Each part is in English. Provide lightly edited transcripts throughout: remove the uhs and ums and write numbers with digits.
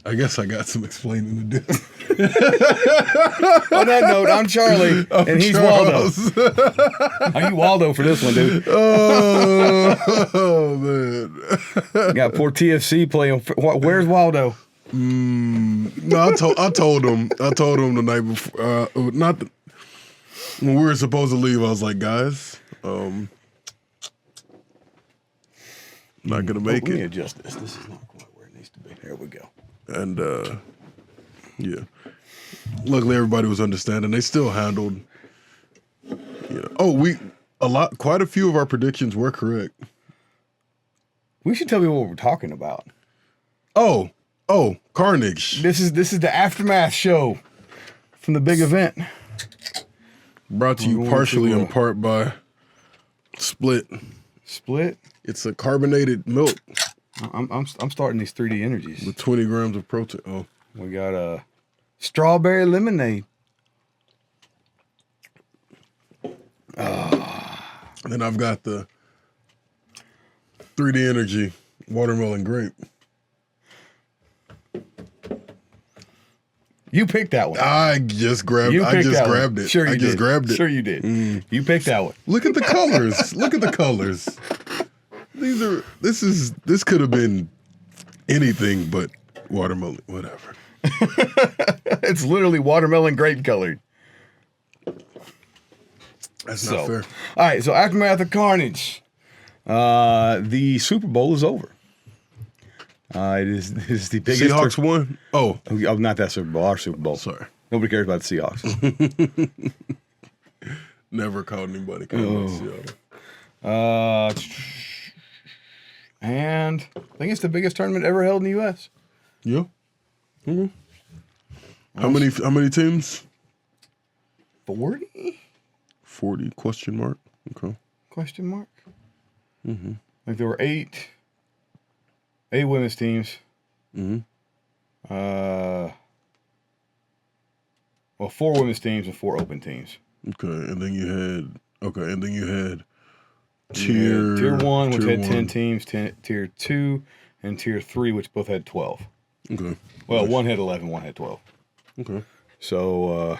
I guess I got some explaining to do. On that note, I'm Charlie, and he's Charles. Waldo. Are you Waldo for this one, dude? Oh man. Got poor TFC playing. Where's Waldo? No, I told him the night before. When we were supposed to leave, I was like, guys, not gonna make Let me it. adjust this. This is not quite where it needs to be. There we go. And yeah, luckily everybody was understanding. They still handled. Quite a few of our predictions were correct. We should tell people what we're talking about. Oh, Carnage. This is the aftermath show from the big event. Brought to you partially in part by Split. Split. It's a carbonated milk I'm starting these 3D energies. with 20 grams of protein. Oh, We got a strawberry lemonade. and then I've got the 3D Energy watermelon grape. You picked that one. I just grabbed. You picked that one. Grabbed it. Sure you I just did. grabbed it. Sure you did. You picked that one. Look at the colors. Look at the colors. This could have been anything but watermelon. Whatever. It's literally watermelon grape colored. That's not fair. All right, so aftermath of Carnage. The Super Bowl is over. It is the biggest. Seahawks won. Oh, not that Super Bowl. Our Super Bowl. sorry. Nobody cares about the Seahawks. Never called anybody. Seattle. And I think it's the biggest tournament ever held in the U.S. Yeah. Mm-hmm. How many teams? 40? 40 question mark. Okay. Question mark. Mm-hmm. Like there were eight women's teams. Mm-hmm. Well, 4 women's teams and 4 open teams. Okay, and then you had Tier 1, which had 10 1. teams, Tier 2, and Tier 3, which both had 12. Okay. Well, one had 11, one had 12. Okay. So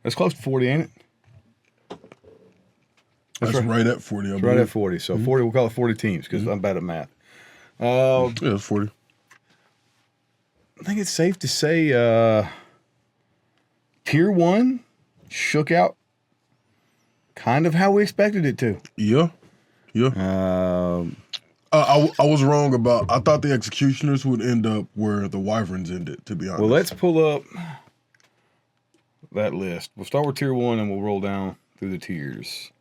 that's close to 40, ain't it? That's right at 40. It's right at 40. So 40, we'll call it 40 teams because I'm bad at math. Yeah, it's 40. I think it's safe to say Tier 1 shook out kind of how we expected it to. Yeah. I was wrong about. I thought the Executioners would end up where the Wyverns ended. To be honest. Well, let's pull up that list. We'll start with Tier 1 and we'll roll down through the tiers.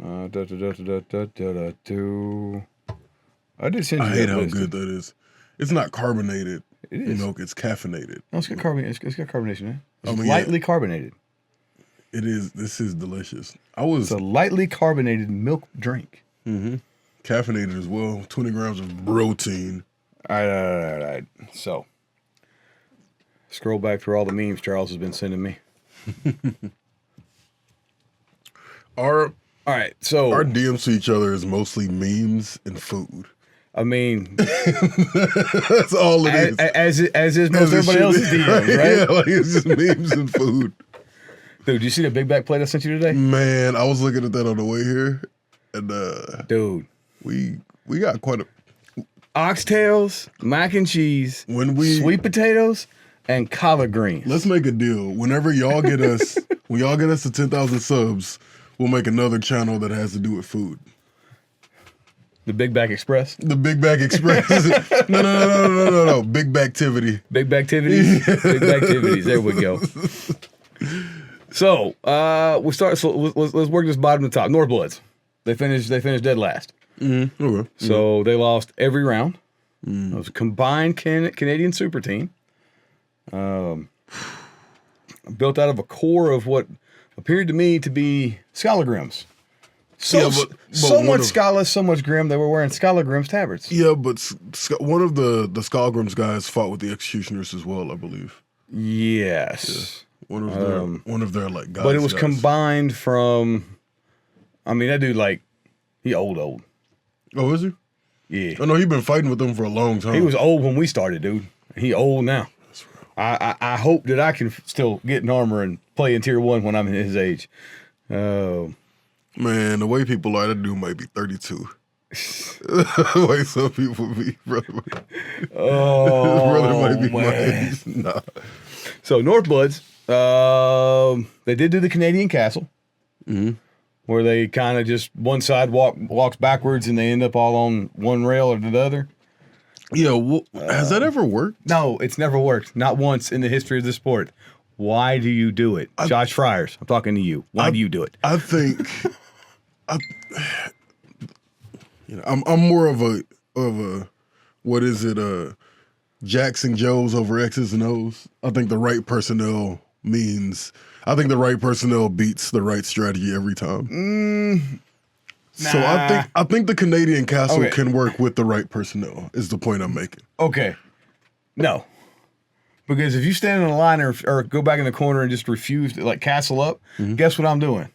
I did send you. I hate that how list. good that is. It's not carbonated It is. milk. It's caffeinated. No, it's got carbonation. It's got carbonation in it. It's I mean, lightly carbonated. It is. This is delicious. It's a lightly carbonated milk drink. Caffeinated as well. 20 grams of protein. All right. So, scroll back through all the memes Charles has been sending me. Our DMs to each other is mostly memes and food. I mean, That's all it is. as is most everybody else's DMs, right? Yeah, like it's just memes and food. Dude, did you see the big back plate I sent you today? Man, I was looking at that on the way here, and Dude, we got quite a oxtails, mac and cheese, sweet potatoes, and collard greens. Let's make a deal. Whenever y'all get us, when y'all get us to 10,000 subs, we'll make another channel that has to do with food. The Big Back Express. The Big Back Express. No. Big Backtivity. Big Backtivities. Big Backtivities. There we go. So we start. So let's work this bottom to top. Northbloods. They finished dead last. Mm-hmm. Okay. So they lost every round. It was a combined Canadian super team. Built out of a core of what appeared to me to be Scalagrims. So much Scala, so much Grim. They were wearing Scalagrim's tabards. Yeah, but one of the Scalagrim's guys fought with the Executioners as well, I believe. Yes. Yeah. One of their like guys. But it was combined from. I mean, that dude he old. Oh, is he? Yeah. I know he's been fighting with them for a long time. He was old when we started, dude. He old now. I hope that I can still get in armor and play in tier 1 when I'm his age. Oh. Man, the way people are, that dude might be 32. The way some people be, brother. Oh, brother might be man. my age. Nah. So Northbloods, they did do the Canadian Castle, where they kind of just one side walks backwards and they end up all on one rail or the other. Yeah, has that ever worked? No, it's never worked. Not once in the history of the sport. Why do you do it? Josh Friars, I'm talking to you. Why do you do it? I think I'm more of a what is it, Jacks and Joes over X's and O's. I think the right personnel beats the right strategy every time. Nah. So I think the Canadian Castle can work with the right personnel, is the point I'm making. Okay. No. Because if you stand in a line or go back in the corner and just refuse to castle up, guess what I'm doing?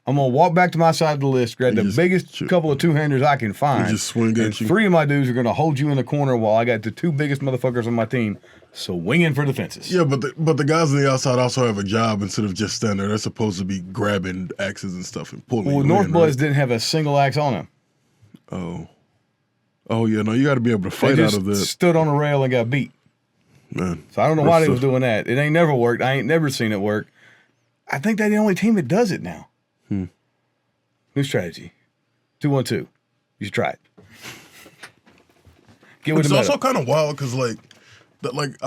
I'm going to walk back to my side of the list, grab the biggest couple of two-handers I can find. Just swing at you. 3 of my dudes are going to hold you in the corner while I got the 2 biggest motherfuckers on my team swinging for the fences. Yeah, but the guys on the outside also have a job instead of just standing there. They're supposed to be grabbing axes and stuff and pulling. Well, Northbloods didn't have a single axe on them. Oh yeah, no, you got to be able to fight out of that. Stood on a rail and got beat. Man, so I don't know why they was doing that. It ain't never worked. I ain't never seen it work. I think they're the only team that does it now. New strategy. 2-1-2. You should try it. Get with it's the also kind of wild because I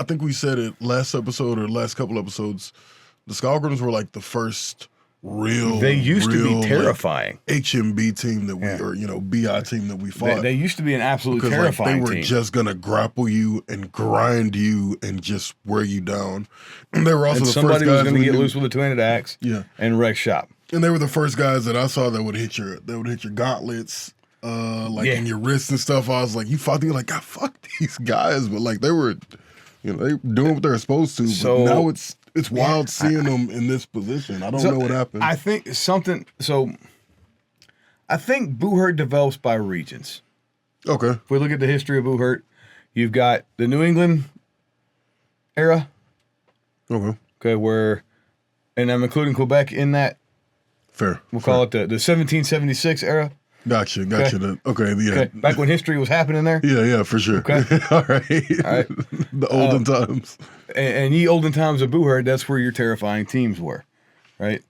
think we said it last episode or last couple episodes. The Skalgrams were like the first real. They used to be terrifying. HMB team that we or BI team that we fought. They used to be an absolutely terrifying they were team. just gonna grapple you and grind you and just wear you down. And they were also the first guys. Somebody was gonna get loose with a two-handed axe. Yeah. And wreck shop. And they were the first guys that I saw that would hit your gauntlets, in your wrists and stuff. I was like, you fought them, you're like, God, fuck these guys, but they were, they doing what they're supposed to. So, but now it's wild seeing them in this position. I don't know what happened. I think I think Buhurt develops by regions. Okay. If we look at the history of Buhurt, you've got the New England era. Okay. Okay, and I'm including Quebec in that. Fair. We'll call it the 1776 era. Gotcha. Okay, yeah. Okay. Back when history was happening there. Yeah, for sure. Okay. All right. The olden times. And ye olden times of Buhurt, that's where your terrifying teams were, right?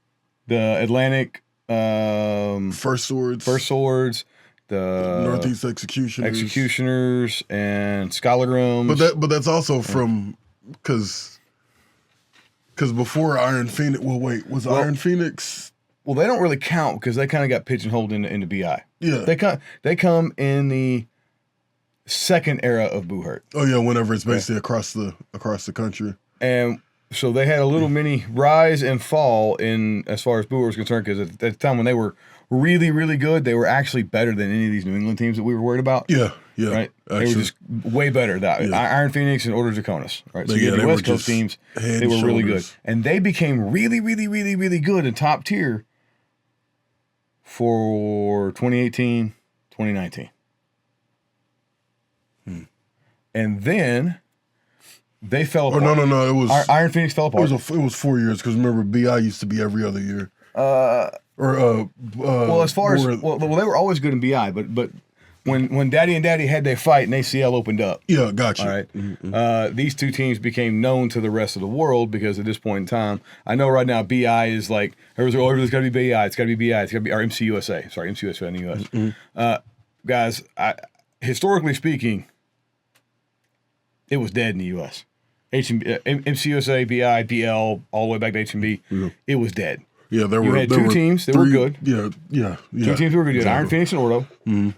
The Atlantic. First Swords. The Northeast Executioners. And Skylagrams. But that's also from because before Iron Phoenix. Well, wait, Iron Phoenix? Well, they don't really count because they kind of got pigeonholed into BI. Yeah, they come in the second era of Buhurt. Oh yeah, whenever it's basically across the country. And so they had a little mini rise and fall in as far as Buhurt was concerned because at the time when they were really, really good, they were actually better than any of these New England teams that we were worried about. Yeah. Right? Actually, they were just way better. Iron Phoenix and Orders of Conus. Right? So you had the West Coast teams, they were really good. And they became really, really, really, really good and top tier for 2018, 2019. And then they fell apart. No. It was Iron Phoenix fell apart. It was 4 years because remember BI used to be every other year. As far as they were always good in BI, but when Daddy and Daddy had their fight and ACL opened up. Yeah, gotcha. All right. Mm-hmm. These two teams became known to the rest of the world because at this point in time, I know right now BI is like, everybody's got to be BI. It's got to be BI. It's got to be our MCUSA. Sorry, MCUSA in the US. Mm-hmm. Guys, historically speaking, it was dead in the US. MCUSA, BI, BL, all the way back to HMB. Mm-hmm. It was dead. Yeah, there had two teams that were good. Yeah. Two teams that were good. Exactly. Iron Phoenix and Ordo. Mm-hmm.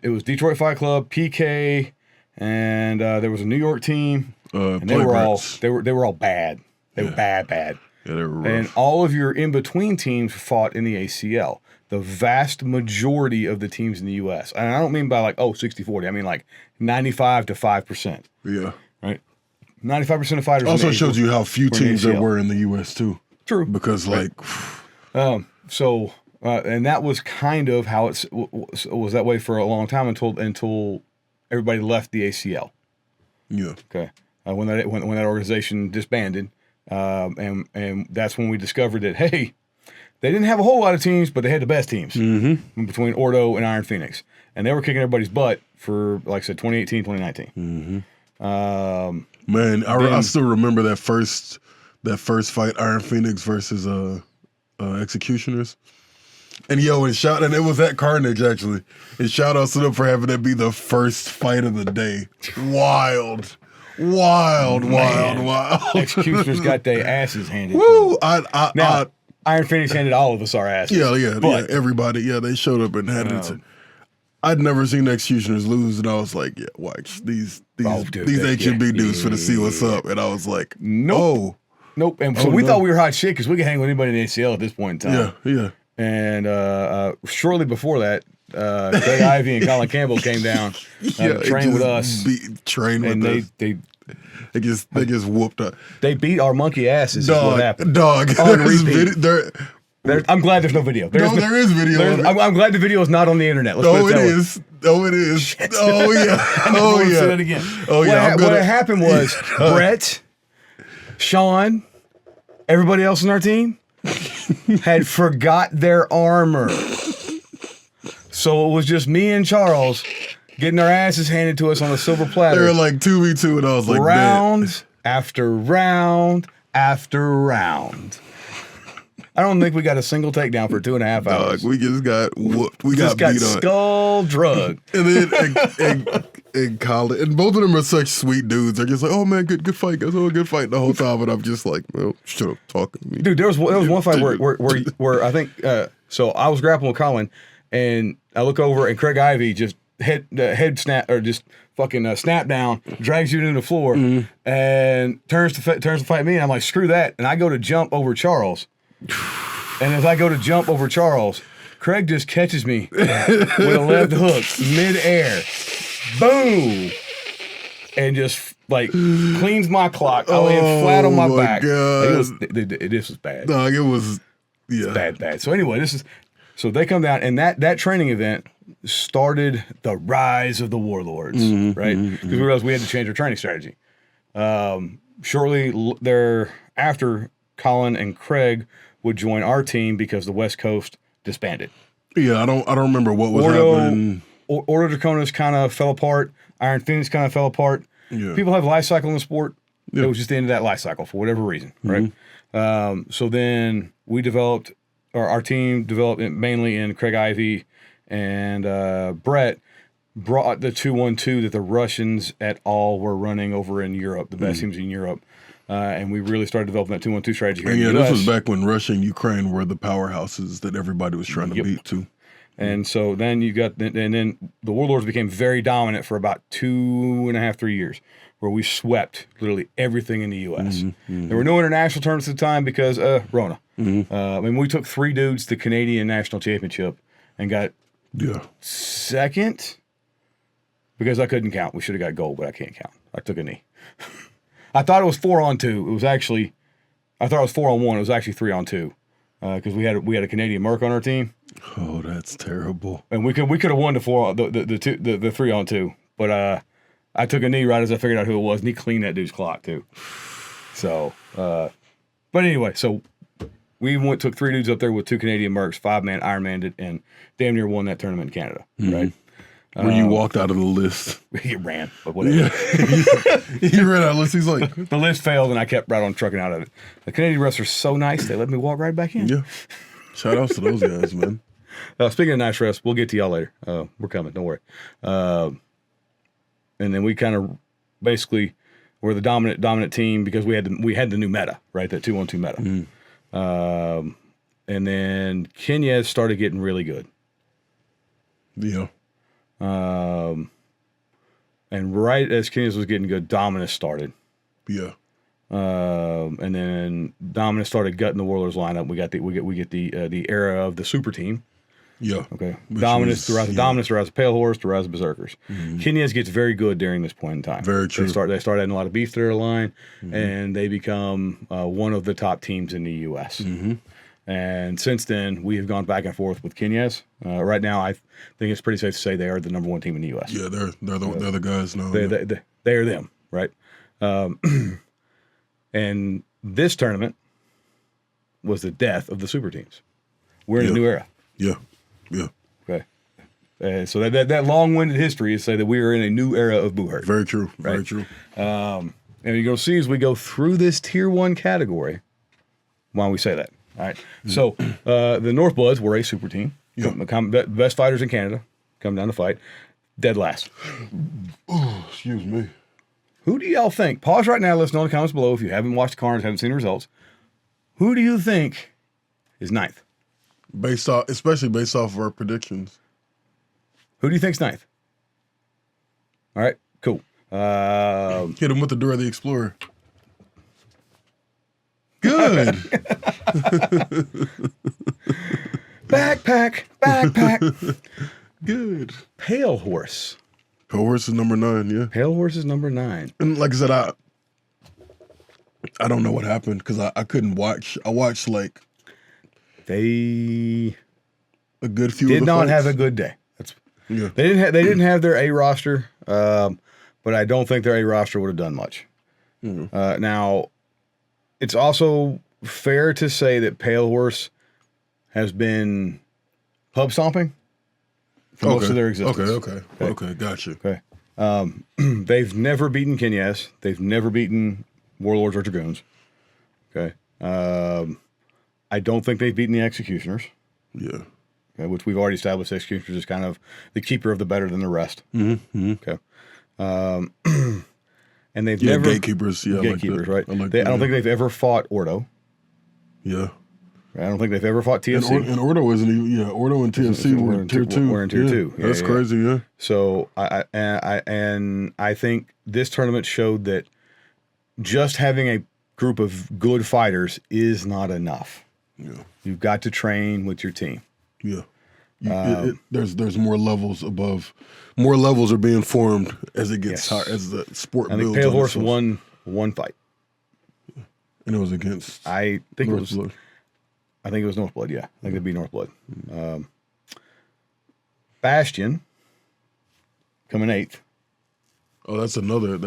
It was Detroit Fight Club, PK, and there was a New York team. And they were all bad. They were bad. Yeah, they were rough. And all of your in-between teams fought in the ACL. The vast majority of the teams in the U.S. And I don't mean by 60-40. I mean 95 to 5%. Yeah. Right? 95% of fighters. Also shows you how few teams there were in the U.S. too. True. Because so And that was kind of how it was that way for a long time until everybody left the ACL. Yeah. Okay. When that organization disbanded, and that's when we discovered that, hey, they didn't have a whole lot of teams, but they had the best teams between Ordo and Iron Phoenix, and they were kicking everybody's butt for, like I said, 2018, 2019. Man, I still remember that first fight, Iron Phoenix versus Executioners. And and it was at Carnage actually. And shout outs to them for having that be the first fight of the day. Wild. Executioners got their asses handed. Woo! Iron Phoenix handed all of us our asses. Yeah, everybody. Yeah, they showed up and had it. I'd never seen the Executioners lose, and I was like, yeah, watch these HMB dudes for to see what's up. And I was like, nope. And so we thought we were hot shit because we could hang with anybody in the ACL at this point in time. Yeah. And shortly before that, Craig Ivey and Colin Campbell came down to train with us. They just whooped up. They beat our monkey asses. Is what happened. Dog. On repeat. I'm glad there's no video. There is video. I'm glad the video is not on the internet. It is. Shit. Oh yeah. Say that again. Oh yeah. What happened was Brett, Sean, everybody else on our team had forgot their armor. So it was just me and Charles getting our asses handed to us on a silver platter. They were like 2v2, and I was like, round after round after round. I don't think we got a single takedown for 2.5 hours. We just got whooped. We just got beat skull drug. And then and Colin, and both of them are such sweet dudes. They're just like, oh man, good fight, guys. Oh, good fight the whole time. And I'm just like, well, shut up, talking to me. Dude, there was one fight where I think so I was grappling with Colin, and I look over and Craig Ivey just head snap or just fucking snap down, drags you to the floor, and turns to fight me. And I'm like, screw that. And I go to jump over Charles. And as I go to jump over Charles, Craig just catches me with a left hook midair. Boom! And just like cleans my clock. I lay flat on my back. This was bad. Dog, it was bad. So anyway, so they come down, and that training event started the rise of the Warlords, right? Because we realized we had to change our training strategy. Shortly thereafter, Colin and Craig would join our team because the West Coast disbanded. Yeah, I don't remember what was happening. Ordo Draconis kind of fell apart. Iron Phoenix kind of fell apart. Yeah. People have life cycle in the sport. Yeah. It was just the end of that life cycle for whatever reason, right? So then we developed, or our team developed mainly in Craig Ivey and Brett brought the 2-1-2 that the Russians et al. Were running over in Europe, the best teams in Europe. And we really started developing that 2-1-2 strategy here in the US. This was back when Russia and Ukraine were the powerhouses that everybody was trying to beat too. And so then then the Warlords became very dominant for about 2.5, 3 years, where we swept literally everything in the U.S. There were no international tournaments at the time because Rona. I mean, we took 3 dudes to the Canadian National Championship and got second because I couldn't count. We should have got gold, but I can't count. I took a knee. I thought it was 4-on-2. It was actually, I thought it was 4-on-1. It was actually 3-on-2 because we had a Canadian Merc on our team. Oh, that's terrible. And we could have won the 3-on-2, but I took a knee right as I figured out who it was, and he cleaned that dude's clock too. So, but anyway, so we took 3 dudes up there with 2 Canadian Mercs, 5-man Ironman, and damn near won that tournament in Canada, right? Where you walked out of the list. He ran, but whatever. Yeah. He ran out of the list. He's like... The list failed, and I kept right on trucking out of it. The Canadian refs are so nice, they let me walk right back in. Yeah. Shout outs to those guys, man. Speaking of nice refs, we'll get to y'all later. We're coming, don't worry. And then we kind of basically were the dominant team because we had the new meta, right? That 2-1-2 meta. And then Kenya started getting really good. Yeah. And right as Kenya's was getting good, Dominus started. Yeah. And then Dominus started gutting the Warlords lineup. We get the era of the super team. Yeah. Okay. Dominus, the rise of Dominus, the rise of Pale Horse, the rise of Berserkers. Kenya's gets very good during this point in time. Very true. They start adding a lot of beef to their line, and they become one of the top teams in the U.S. And since then, we have gone back and forth with Kenya's. Right now, I think it's pretty safe to say they are the number one team in the U.S. Yeah, they're the guys now. They are them, right? And this tournament was the death of the super teams. We're in a new era. Yeah. Okay. So that long-winded history is to say that we are in a new era of boo herd. Very true. Right? Very true. And you're going to see as we go through this tier 1 category why we say that. All right. So the North Bloods were a super team. The best fighters in Canada come down to fight. Dead last. Oh, excuse me. Who do y'all think? Pause right now. Let us know in the comments below if you haven't watched Carnage, haven't seen the results. Who do you think is ninth? Especially based off of our predictions. Who do you think's ninth? All right. Cool. Hit him with the Dora the Explorer. Good. Backpack. Good. Pale Horse. Pale Horse is number 9, yeah. Pale Horse is number 9. And like I said, I don't know what happened because I couldn't watch. I watched like They a good few. did of the not fights. have a good day. Yeah. They didn't have their A roster, but I don't think their A roster would have done much. Now, it's also fair to say that Pale Horse has been pub stomping for most of their existence. Okay, gotcha. Okay. They've never beaten Kenyas. They've never beaten Warlords or Dragoons. Okay. I don't think they've beaten the Executioners. Yeah. Okay, which we've already established. The Executioners is kind of the keeper of the better than the rest. Mm-hmm. Okay. And they've never gatekeepers. Yeah, gatekeepers, I like right? that. I don't think they've ever fought Ordo. Yeah. I don't think they've ever fought TFC. And Ordo isn't even. Yeah, Ordo and TFC were in tier 2. We're in tier 2. Yeah, that's crazy. Yeah. So I think this tournament showed that just having a group of good fighters is not enough. Yeah. You've got to train with your team. Yeah. There's more levels above. More levels are being formed as it gets higher, as the sport I builds. think Pale on Horse itself. won one fight. And it was against. I think North it was. Blood. I think it was Northblood. Yeah, I think it'd be Northblood. Bastion coming 8th. Oh, that's another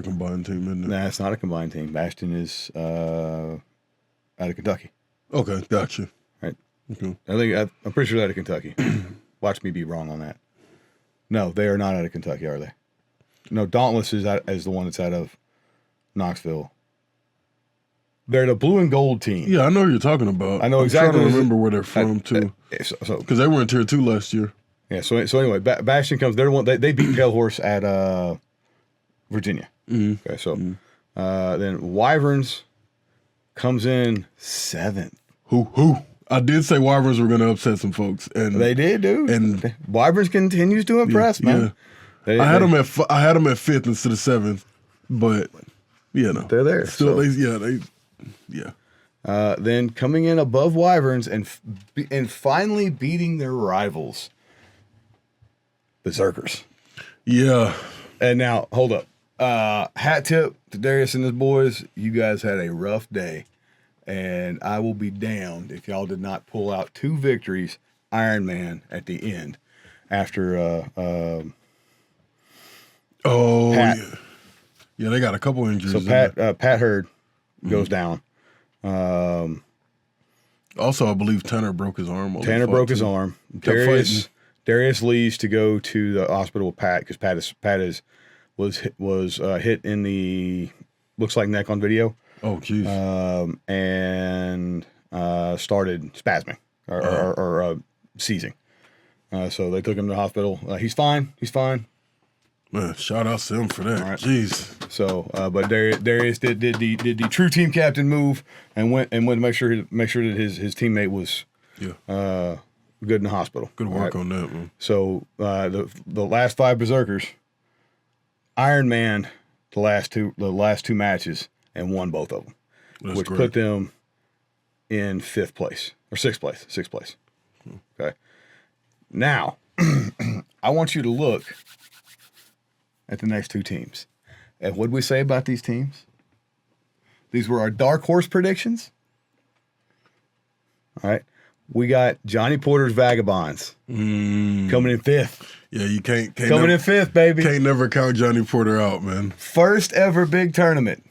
combined team, isn't it? Nah, it's not a combined team. Bastion is out of Kentucky. Okay, gotcha. Right. Okay. I'm pretty sure they're out of Kentucky. Watch me be wrong on that. No, they are not out of Kentucky, are they? No, Dauntless is the one that's out of Knoxville. They're the blue and gold team. Yeah, I know who you're talking about. I know I'm exactly. trying to remember where they're from too, So because they were in tier 2 last year. yeah. So anyway, Bastion comes. They're the one. They beat Pale Horse at Virginia. Mm-hmm. Okay, so then Wyverns comes in 7th. Who? I did say Wyverns were going to upset some folks, and They did, dude. And Wyverns continues to impress, man. I had them at 5th instead of 7th, but they're there. Still, So. yeah. Then coming in above Wyverns and finally beating their rivals, Berserkers. Yeah. And now, hold up. Hat tip to Darius and his boys. You guys had a rough day. And I will be damned if y'all did not pull out 2 victories, Iron Man, at the end. After Pat. Yeah, they got a couple injuries. So Pat Hurd goes down. Also, I believe Tanner broke his arm. Tanner broke his arm. Darius leaves to go to the hospital with Pat because Pat was hit in the looks like neck on video. Oh, jeez. And started spasming or seizing. So they took him to the hospital. He's fine. Man, shout out to him for that. Right. Jeez. So, but Darius did the true team captain move and went to make sure that his teammate was good in the hospital. Good work on that, man. So the last 5 Berserkers, Iron Man, the last two matches and won both of them, which put them in 5th place or 6th place. 6th place. Okay. Now, I want you to look at the next 2 teams. And what did we say about these teams? These were our dark horse predictions. All right. We got Johnny Porter's Vagabonds coming in 5th. Yeah, you can't Coming in 5th, baby. Can't never count Johnny Porter out, man. First ever big tournament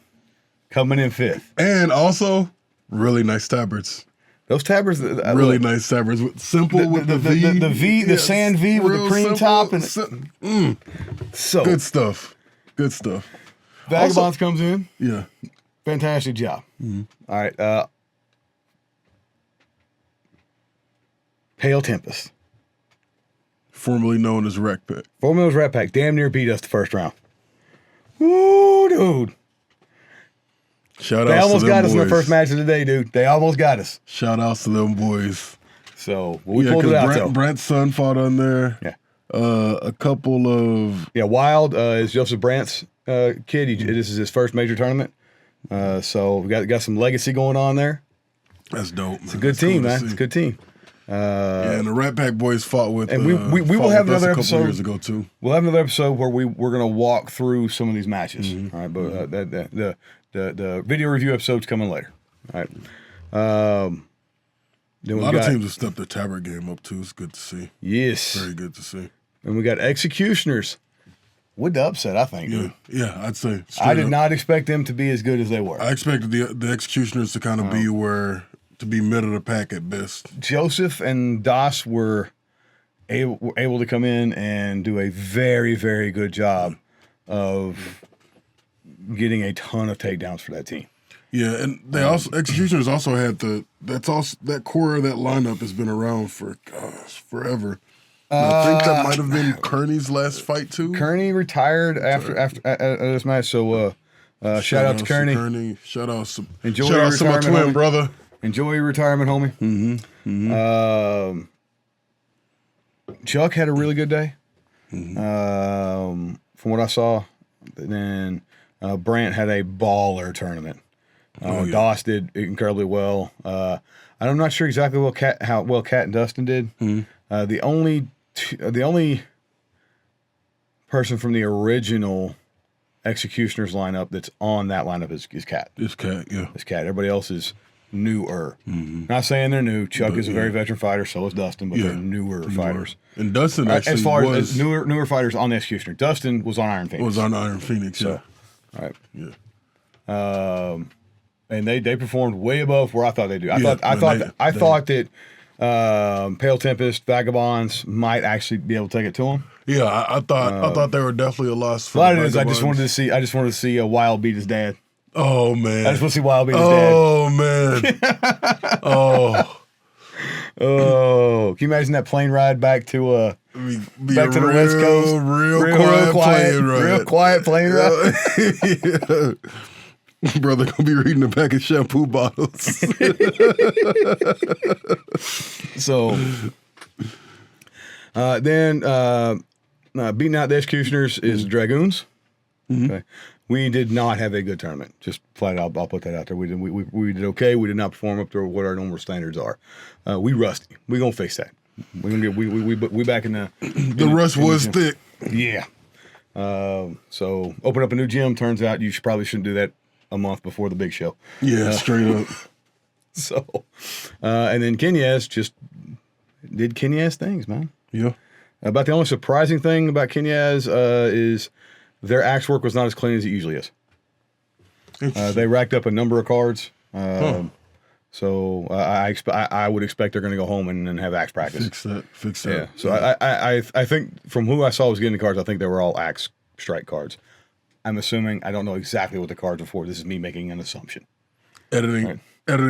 coming in 5th. And also, really nice tabards. Those tabards, really nice tabards. Simple with the V. The V, the sand V with the cream top. And so good stuff. Good stuff. Vagabonds also, comes in. Yeah. Fantastic job. All right. Pale Tempest. Formerly known as Wreck Pack. Formerly known as Wreck Pack. Damn near beat us the first round. Woo, dude. They almost got us in the first match of the day, dude. They almost got us. Shout outs to them boys. So we pulled it out, though. Brant's son fought on there. Yeah. A couple of... Yeah, Wild is Joseph Brant's kid. This is his first major tournament. So we got some legacy going on there. That's dope, man. It's a good team, man. It's a good team. Yeah, and the Rat Pack boys fought with... And we will have another episode. Years ago, too. We'll have another episode where we're going to walk through some of these matches. All right, but the video review episode's coming later. All right. Then a lot of teams have stepped their tabard game up, too. It's good to see. Yes. Very good to see. And we got Executioners with the upset, I think. Yeah, yeah, I'd say. I did not expect them to be as good as they were. I expected the Executioners to kind of be to be middle of the pack at best. Joseph and Das were able to come in and do a very, very good job of getting a ton of takedowns for that team. Yeah, and they Executioners also had that core of that lineup has been around for forever. I think that might have been Kearney's last fight too. Kearney retired after this match, so shout out to Kearney. Shout out to my twin brother. Enjoy your retirement, homie. Chuck had a really good day. From what I saw, then Brant had a baller tournament. Doss did incredibly well. I'm not sure exactly how well Cat and Dustin did. The only person from the original Executioners lineup that's on that lineup is Cat. It's Cat, yeah. It's Cat. Everybody else is newer. Not saying they're new. Chuck is a very veteran fighter, so is Dustin, but they're newer fighters. And Dustin actually as far as newer fighters on the Executioner. Dustin was on Iron Phoenix. So, all right. Yeah. And they performed way above where I thought they'd do. I thought that Pale Tempest, Vagabonds might actually be able to take it to them. Yeah, I thought they were definitely a loss for the Vagabonds. I just wanted to see Wild beat his dad. Oh man. I just want to see Wild beat his dad. Oh man. Oh. Can you imagine that plane ride back to back to the West Coast? Real quiet plane ride. Yeah. Brother gonna be reading the back of shampoo bottles. So then beating out the Executioners is Dragoons. Okay. We did not have a good tournament. Just flat out, I'll put that out there. We did okay. We did not perform up to what our normal standards are. We rusty. We gonna fix that. We gonna get we back in the the rust was thick. Yeah. So open up a new gym. Turns out you probably shouldn't do that a month before the big show. Yeah, straight up. So, and then Kenyaz just did Kenyaz things, man. Yeah. About the only surprising thing about Kenyaz is their axe work was not as clean as it usually is. They racked up a number of cards. So I would expect they're going to go home and have axe practice. Fix that. Yeah. So I think from who I saw was getting the cards, I think they were all axe strike cards. I'm assuming. I don't know exactly what the cards are for. This is me making an assumption. Editing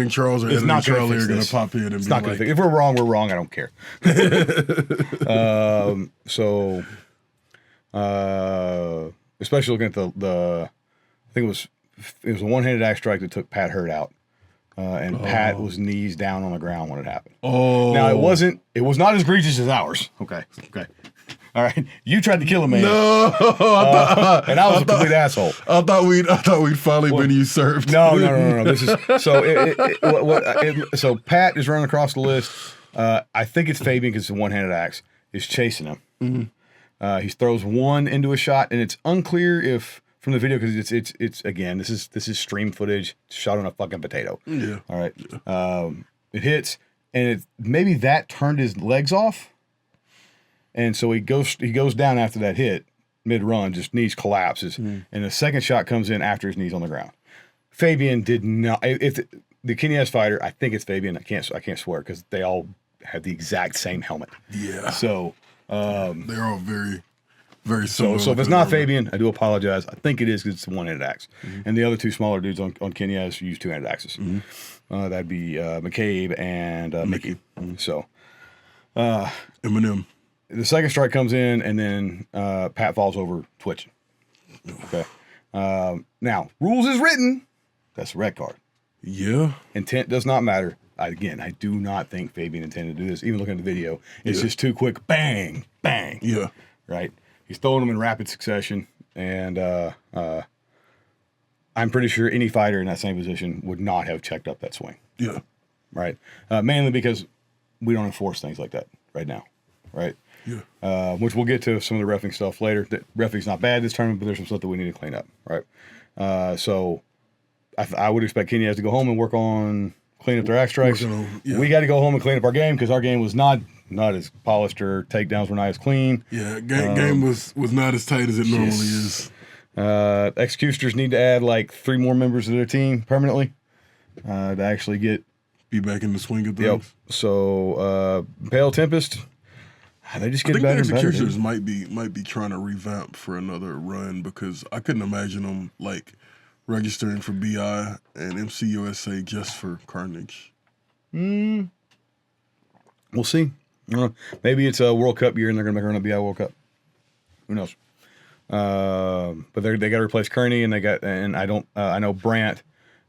Charles or editing Charlie are going to pop in and be like... If we're wrong, we're wrong. I don't care. Especially looking at the I think it was a one-handed axe strike that took Pat Hurd out. And Pat was knees down on the ground when it happened. Now it was not as egregious as ours. Okay. All right, you tried to kill a man. No, and I was a complete asshole. I thought we'd finally been usurped. No. This is so Pat is running across the list. I think it's Fabian because it's a one-handed axe. Is chasing him. He throws one into a shot, and it's unclear if from the video because it's again this is stream footage shot on a fucking potato. Yeah. All right. It hits. and maybe that turned his legs off, and so he goes down after that hit mid-run, just knees collapses, and the second shot comes in after his knees on the ground. Fabian did not. If the Kenya's fighter, I think it's Fabian. I can't swear because they all have the exact same helmet. Yeah. So they're all very, very similar. So if it's not Fabian, I do apologize. I think it is because it's a one-handed axe, and the other two smaller dudes on Kenya's use two-handed axes. That'd be McCabe and Mickey. So Eminem. The second strike comes in, and then Pat falls over twitching. Okay. Now, rules is written. That's a red card. Yeah. Intent does not matter. I do not think Fabian intended to do this. Even looking at the video, it's just too quick. Bang, bang. Yeah. Right? He's throwing them in rapid succession, and I'm pretty sure any fighter in that same position would not have checked up that swing. Yeah. Right? Mainly because we don't enforce things like that right now. Right? Yeah. Which we'll get to some of the reffing stuff later. The reffing's not bad this tournament, but there's some stuff that we need to clean up. Right? So I would expect Kenya to go home and work on clean up their axe strikes. We got to go home and clean up our game because our game was not as polished, or takedowns were not as clean. Yeah, game was not as tight as it normally is. Executors need to add like 3 more members of their team permanently to actually be back in the swing of things. Yep. So Pale Tempest, they just get better and better. Executors might be trying to revamp for another run because I couldn't imagine them like registering for BI and MCUSA just for Carnage. We'll see. Maybe it's a World Cup year and they're going to make a run at BI World Cup. Who knows? But they got to replace Kearney, and I know Brandt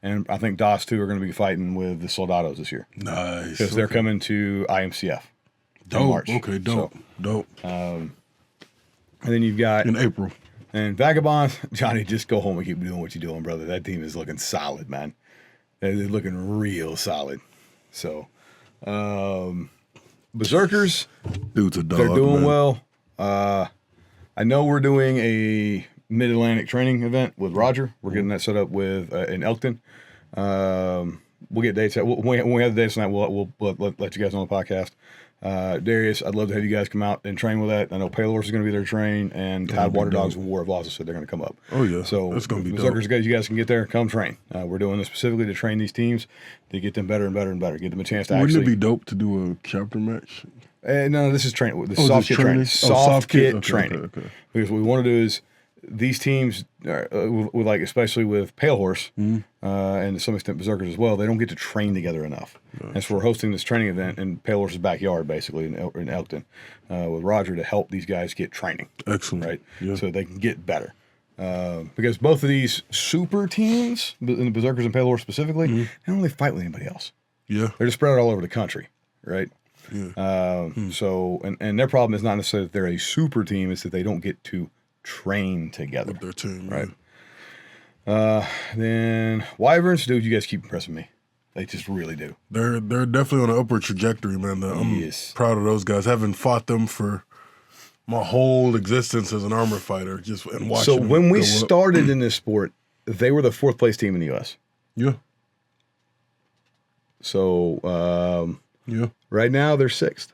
and I think Doss too are going to be fighting with the Soldados this year. Nice, because they're coming to IMCF. Dope. In March. Okay, dope, dope. And then you've got in April. And Vagabonds, Johnny, just go home and keep doing what you're doing, brother. That team is looking solid, man. They're looking real solid. So, Berserkers, dude's a dog. They're doing man. well. I know we're doing a Mid-Atlantic training event with Roger. We're getting that set up with in Elkton. We'll get dates. When we have the dates tonight, we'll let you guys know on the podcast. Darius, I'd love to have you guys come out and train with that. I know Pale Horse is going to be there to train, and Tidewater Dogs and War have also said they're going to come up. Oh, yeah. So that's going to be Berserkers, guys, you guys can get there, come train. We're doing this specifically to train these teams to get them better and better and better, get them a chance to Wouldn't it be dope to do a chapter match? No, this is training. This is soft kit training. Soft kit training. Okay. Because what we want to do is these teams, with like especially with Pale Horse and to some extent Berserkers as well, they don't get to train together enough. And so we're hosting this training event in Pale Horse's backyard, basically in Elkton, with Roger to help these guys get training. Excellent. Right? Yeah. So they can get better. Because both of these super teams, in the Berserkers and Pale Horse specifically, they don't really fight with anybody else. Yeah. They're just spread out all over the country, right? Yeah. So, and their problem is not necessarily that they're a super team, it's that they don't get to train together. With their team, right? Yeah. Then Wyverns, dude, you guys keep impressing me. They just really do. They're definitely on an upward trajectory, man. I'm proud of those guys. Having fought them for my whole existence as an armor fighter, just and watching. So when we started in this sport, they were the 4th place team in the U.S. Yeah. So yeah. Right now they're 6th.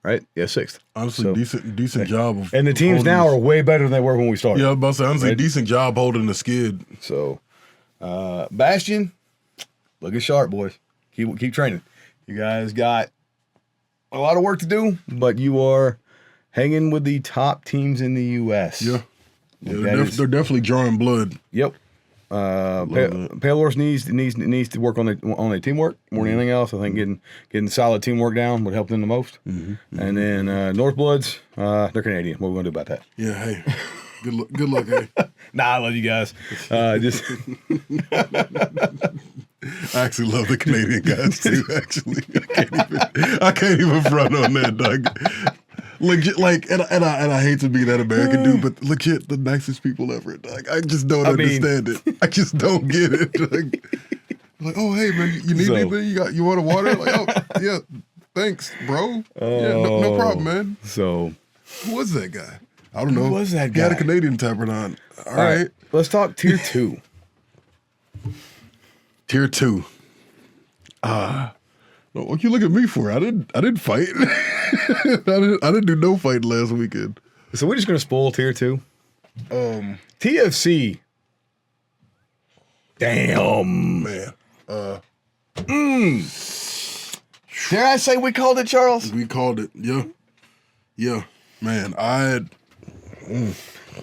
Right? Yeah, 6th. Honestly, so, decent job. And the teams now are way better than they were when we started. Yeah, I was about to say, honestly, decent job holding the skid. So, Bastion, looking sharp, boys. Keep training. You guys got a lot of work to do, but you are hanging with the top teams in the U.S. Yeah. They're definitely drawing blood. Yep. Pale Horse needs to work on their teamwork more than anything else. I think getting solid teamwork down would help them the most. And then Northbloods, they're Canadian. What are we gonna do about that? Yeah, hey, good luck, hey. Nah, I love you guys. Just I actually love the Canadian guys too. Actually, I can't even front on that, dog. Legit, like, and I hate to be that American dude, but legit the nicest people ever. Like, I just don't understand it. I just don't get it. Like, oh hey man, you need anything? You want a water? Like, oh yeah, thanks, bro. Yeah, no problem, man. So, who was that guy? I don't know. Who was that guy? He had a Canadian tapper on. All right, let's talk tier 2. Tier 2. What you look at me for? I didn't fight. I didn't do no fight last weekend. So we're just gonna spoil tier 2. TFC. Damn. Man. Dare I say we called it, Charles? We called it. Yeah. Man,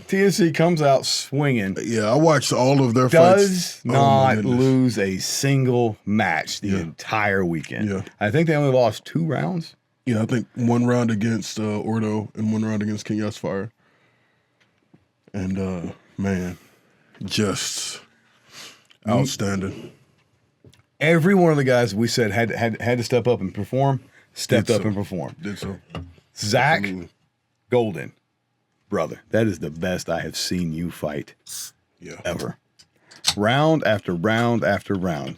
TFC comes out swinging. yeah, I watched all of their fights. Does Oh, my not goodness. lose a single match the entire weekend. Yeah. I think they only lost 2 rounds. Yeah, I think 1 round against Ordo and 1 round against King Fire. And man, just outstanding. Every one of the guys we said had to step up and perform, stepped Did up so. and performed. Did so. Zach Absolutely. Golden, brother, that is the best I have seen you fight Yeah. ever. Round after round after round.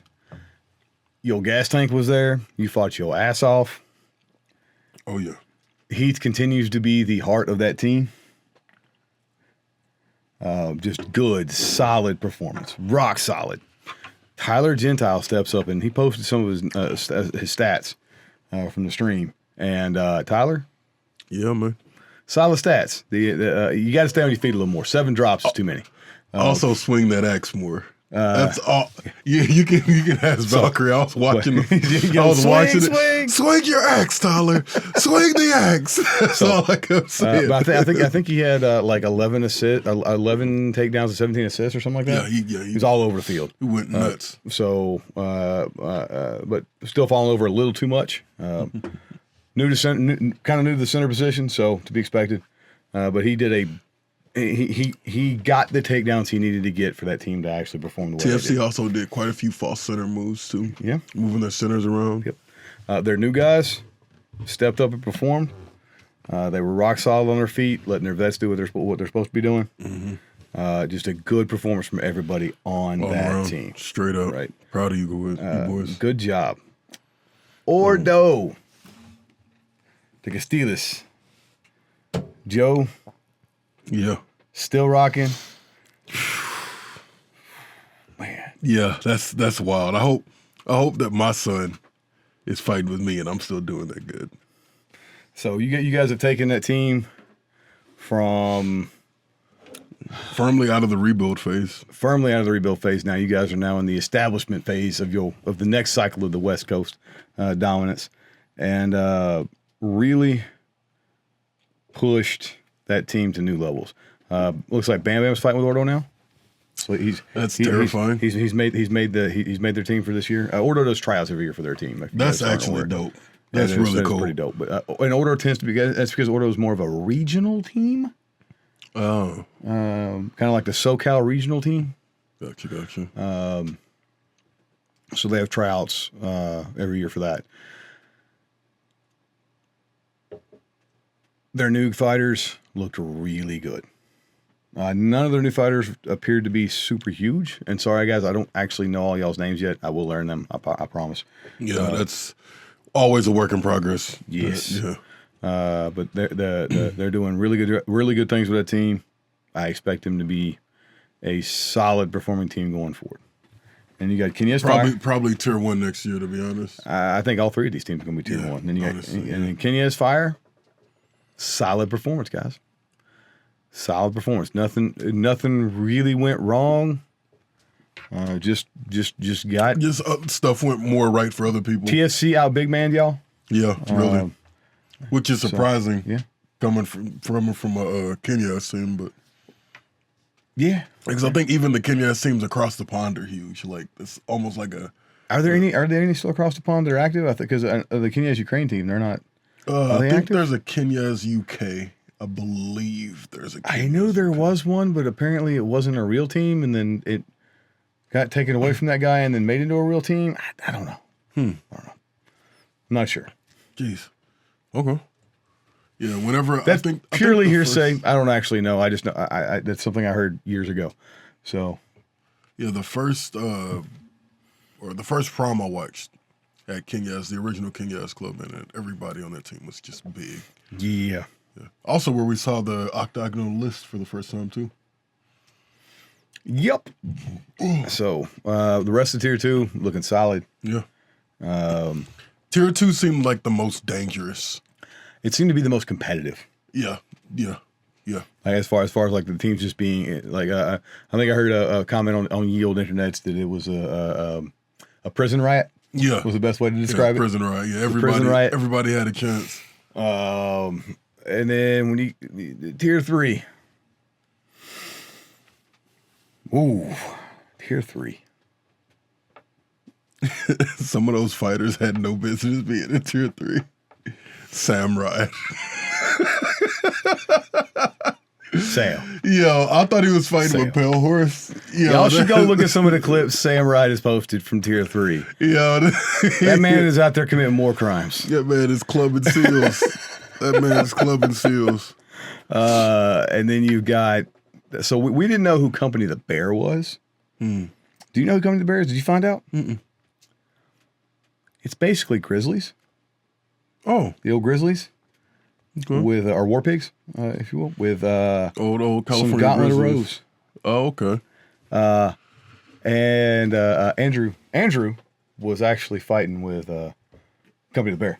Your gas tank was there. You fought your ass off. Oh yeah. Heath continues to be the heart of that team. Just good, solid performance. Rock solid. Tyler Gentile steps up and he posted some of his stats from the stream. And Tyler, Yeah, man. solid stats. You got to stay on your feet a little more. 7 drops is too many. Also swing that axe more. That's all. Yeah, you can ask Valkyrie. I was watching. Swing your axe, Tyler. Swing the axe. That's all I kept saying. But I think he had like 11 takedowns and 17 assists or something like that. he was all over the field. He went nuts. But still falling over a little too much. Kind of new to the center position, so to be expected. But he did he got the takedowns he needed to get for that team to actually perform the way they TFC did. also did quite a few false center moves too. Yeah. Moving their centers around. Yep. Their new guys stepped up and performed. They were rock solid on their feet, letting their vets do what they're supposed to be doing. Mm-hmm. Just a good performance from everybody on All that around. team. Straight up. Right. Proud of you boys. Good job. Ordo. The Castiles. Joe, Yeah. still rocking. Man. Yeah, that's wild. I hope that my son is fighting with me and I'm still doing that good. So you guys have taken that team from Firmly out of the rebuild phase. firmly out of the rebuild phase. Now you guys are now in the establishment phase of the next cycle of the West Coast dominance, and really pushed that team to new levels. Looks like Bam Bam's fighting with Ordo now. So That's terrifying. He's made their team for this year. Ordo does tryouts every year for their team. That's actually dope. That's really cool. Pretty dope. But and Ordo tends to be that's because Ordo is more of a regional team. Oh, Kind of like the SoCal regional team. gotcha. So they have tryouts every year for that. Their new fighters looked really good. None of their new fighters appeared to be super huge. And sorry, guys, I don't actually know all y'all's names yet. I will learn them. I promise. Yeah, that's always a work in progress. Yes. Yeah. But they're doing really good things with that team. I expect them to be a solid performing team going forward. And you got Kenya's Fire. Probably tier 1 next year, to be honest. I think all 3 of these teams are going to be tier 1. And then then Kenya's Fire. Solid performance, guys. Solid performance. Nothing really went wrong. Just got Stuff went more right for other people. TFC out big man, y'all. Yeah, really. Which is surprising. Yeah. Coming from a Kenya team, but Yeah. because I think even the Kenya teams across the pond are huge. Like it's almost like a. Are there any still across the pond that are active? I think because the Kenya's Ukraine team, they're not. I think active? there's a Kenya's UK. I believe there's a. I knew there was one, but apparently it wasn't a real team, and then it got taken away from that guy, and then made into a real team. I don't know. I don't know. I'm not sure. Jeez. Okay. Yeah. Whenever That's I think purely the hearsay. first- I don't actually know. I just know. I that's something I heard years ago. So Yeah, the first prom I watched at Kenya's, the original Kenya's club, and everybody on that team was just big. yeah. Yeah. Also, where we saw the octagonal list for the first time too. Yep. So the rest of tier 2 looking solid. Yeah. Tier 2 seemed like the most dangerous. It seemed to be the most competitive. Yeah. Like as far as like the teams just being like, I think I heard a comment on Yield Internets that it was a prison riot. Yeah, was the best way to describe it. Prison riot. Yeah, everybody had a chance. And then when you tier 3. Ooh, tier 3. Some of those fighters had no business being in tier 3. Samurai. Sam. Yo, I thought he was fighting with Pale Horse. Y'all should go look at some of the clips Sam Wright has posted from tier 3. Yo, that man is out there committing more crimes. That man is clubbing seals. And then you've got, so we didn't know who Company the Bear was. Do you know who Company the Bear is? Did you find out? It's basically Grizzlies. Oh. The old Grizzlies. Okay. With our War Pigs, if you will, with old California some Gauntlet of Grizzlies. Rose. Oh, okay. And Andrew was actually fighting with Company the Bear.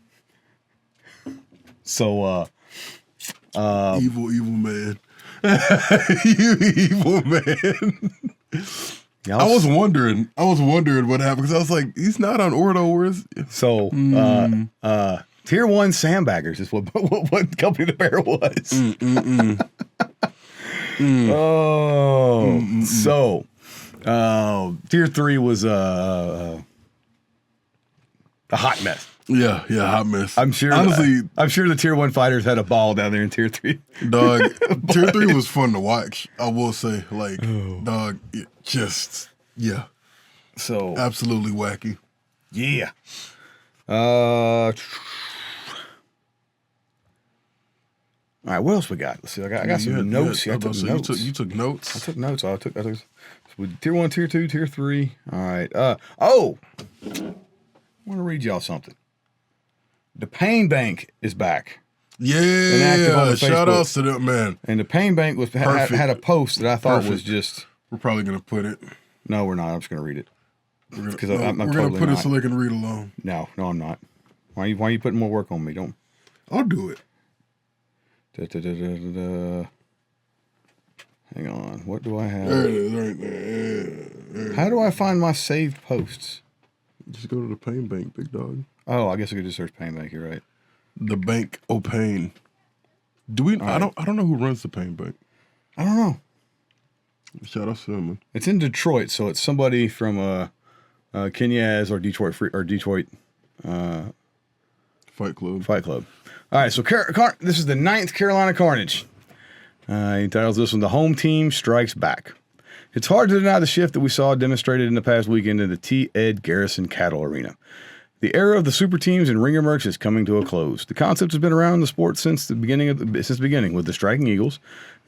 So evil man. You evil man. I was wondering what happened because I was like, he's not on Ordo. Where is he? So tier 1 sandbaggers is what Company the Bear was. So tier 3 was a hot mess. Yeah, hot mess. I'm sure. Honestly, I'm sure the tier 1 fighters had a ball down there in tier 3. Dog, tier 3 was fun to watch. I will say, dog, so absolutely wacky. Yeah. All right, what else we got? Let's see. I got some notes here. You took notes. I took notes. I took tier 1, tier 2, tier 3. All right. I want to read y'all something. The Pain Bank is back. Yeah, shout outs to them, man. And the Pain Bank had a post that I thought was just. We're probably gonna put it. No, we're not. I'm just gonna read it. Because I'm gonna put it so they can read along. No, I'm not. Why are you putting more work on me? Don't. I'll do it. Hang on. What do I have? There it is, right there. How do I find my saved posts? Just go to the Pain Bank, big dog. Oh, I guess I could just search Pain Bank. You're right. The Bank o' Pain. Do we? I don't know who runs the Pain Bank. I don't know. Shout out to them, man. It's in Detroit, so it's somebody from Kenyaz or Detroit Fight Club. Fight Club. All right, so this is the 9th Carolina Carnage. He titles this one, The Home Team Strikes Back. It's hard to deny the shift that we saw demonstrated in the past weekend in the T. Ed Garrison Cattle Arena. The era of the super teams and ringer merch is coming to a close. The concept has been around in the sport since the beginning with the Striking Eagles,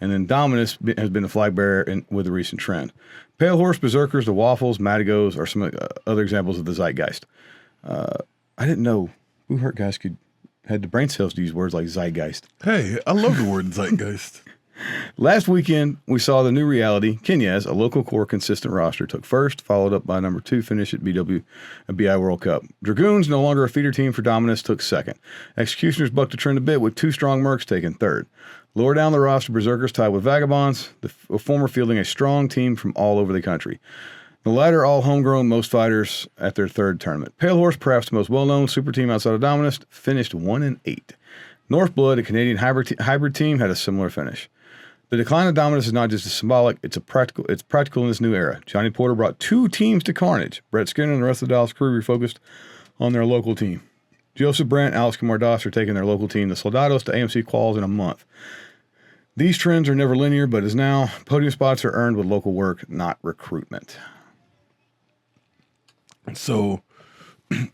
and then Dominus has been a flag bearer with the recent trend. Pale Horse, Berserkers, the Waffles, Matigos are some other examples of the zeitgeist. I didn't know Who Hurt guys had the brain cells to use words like zeitgeist. Hey, I love the word zeitgeist. Last weekend, we saw the new reality. Kenyaz, a local core consistent roster, took first, followed up by number 2 finish at BI World Cup. Dragoons, no longer a feeder team for Dominus, took second. Executioners bucked a trend a bit with 2 strong mercs taking third. Lower down the roster, Berserkers tied with Vagabonds, the former fielding a strong team from all over the country. The latter all homegrown, most fighters at their third tournament. Pale Horse, perhaps the most well-known super team outside of Dominus, finished 1-8. Northblood, a Canadian hybrid team, had a similar finish. The decline of Dominus is not just a symbolic, it's practical in this new era. Johnny Porter brought 2 teams to Carnage. Brett Skinner and the rest of the Dallas crew refocused on their local team. Joseph Brandt and Alex Camardas are taking their local team, the Soldados, to AMC quals in a month. These trends are never linear, but as now, podium spots are earned with local work, not recruitment. So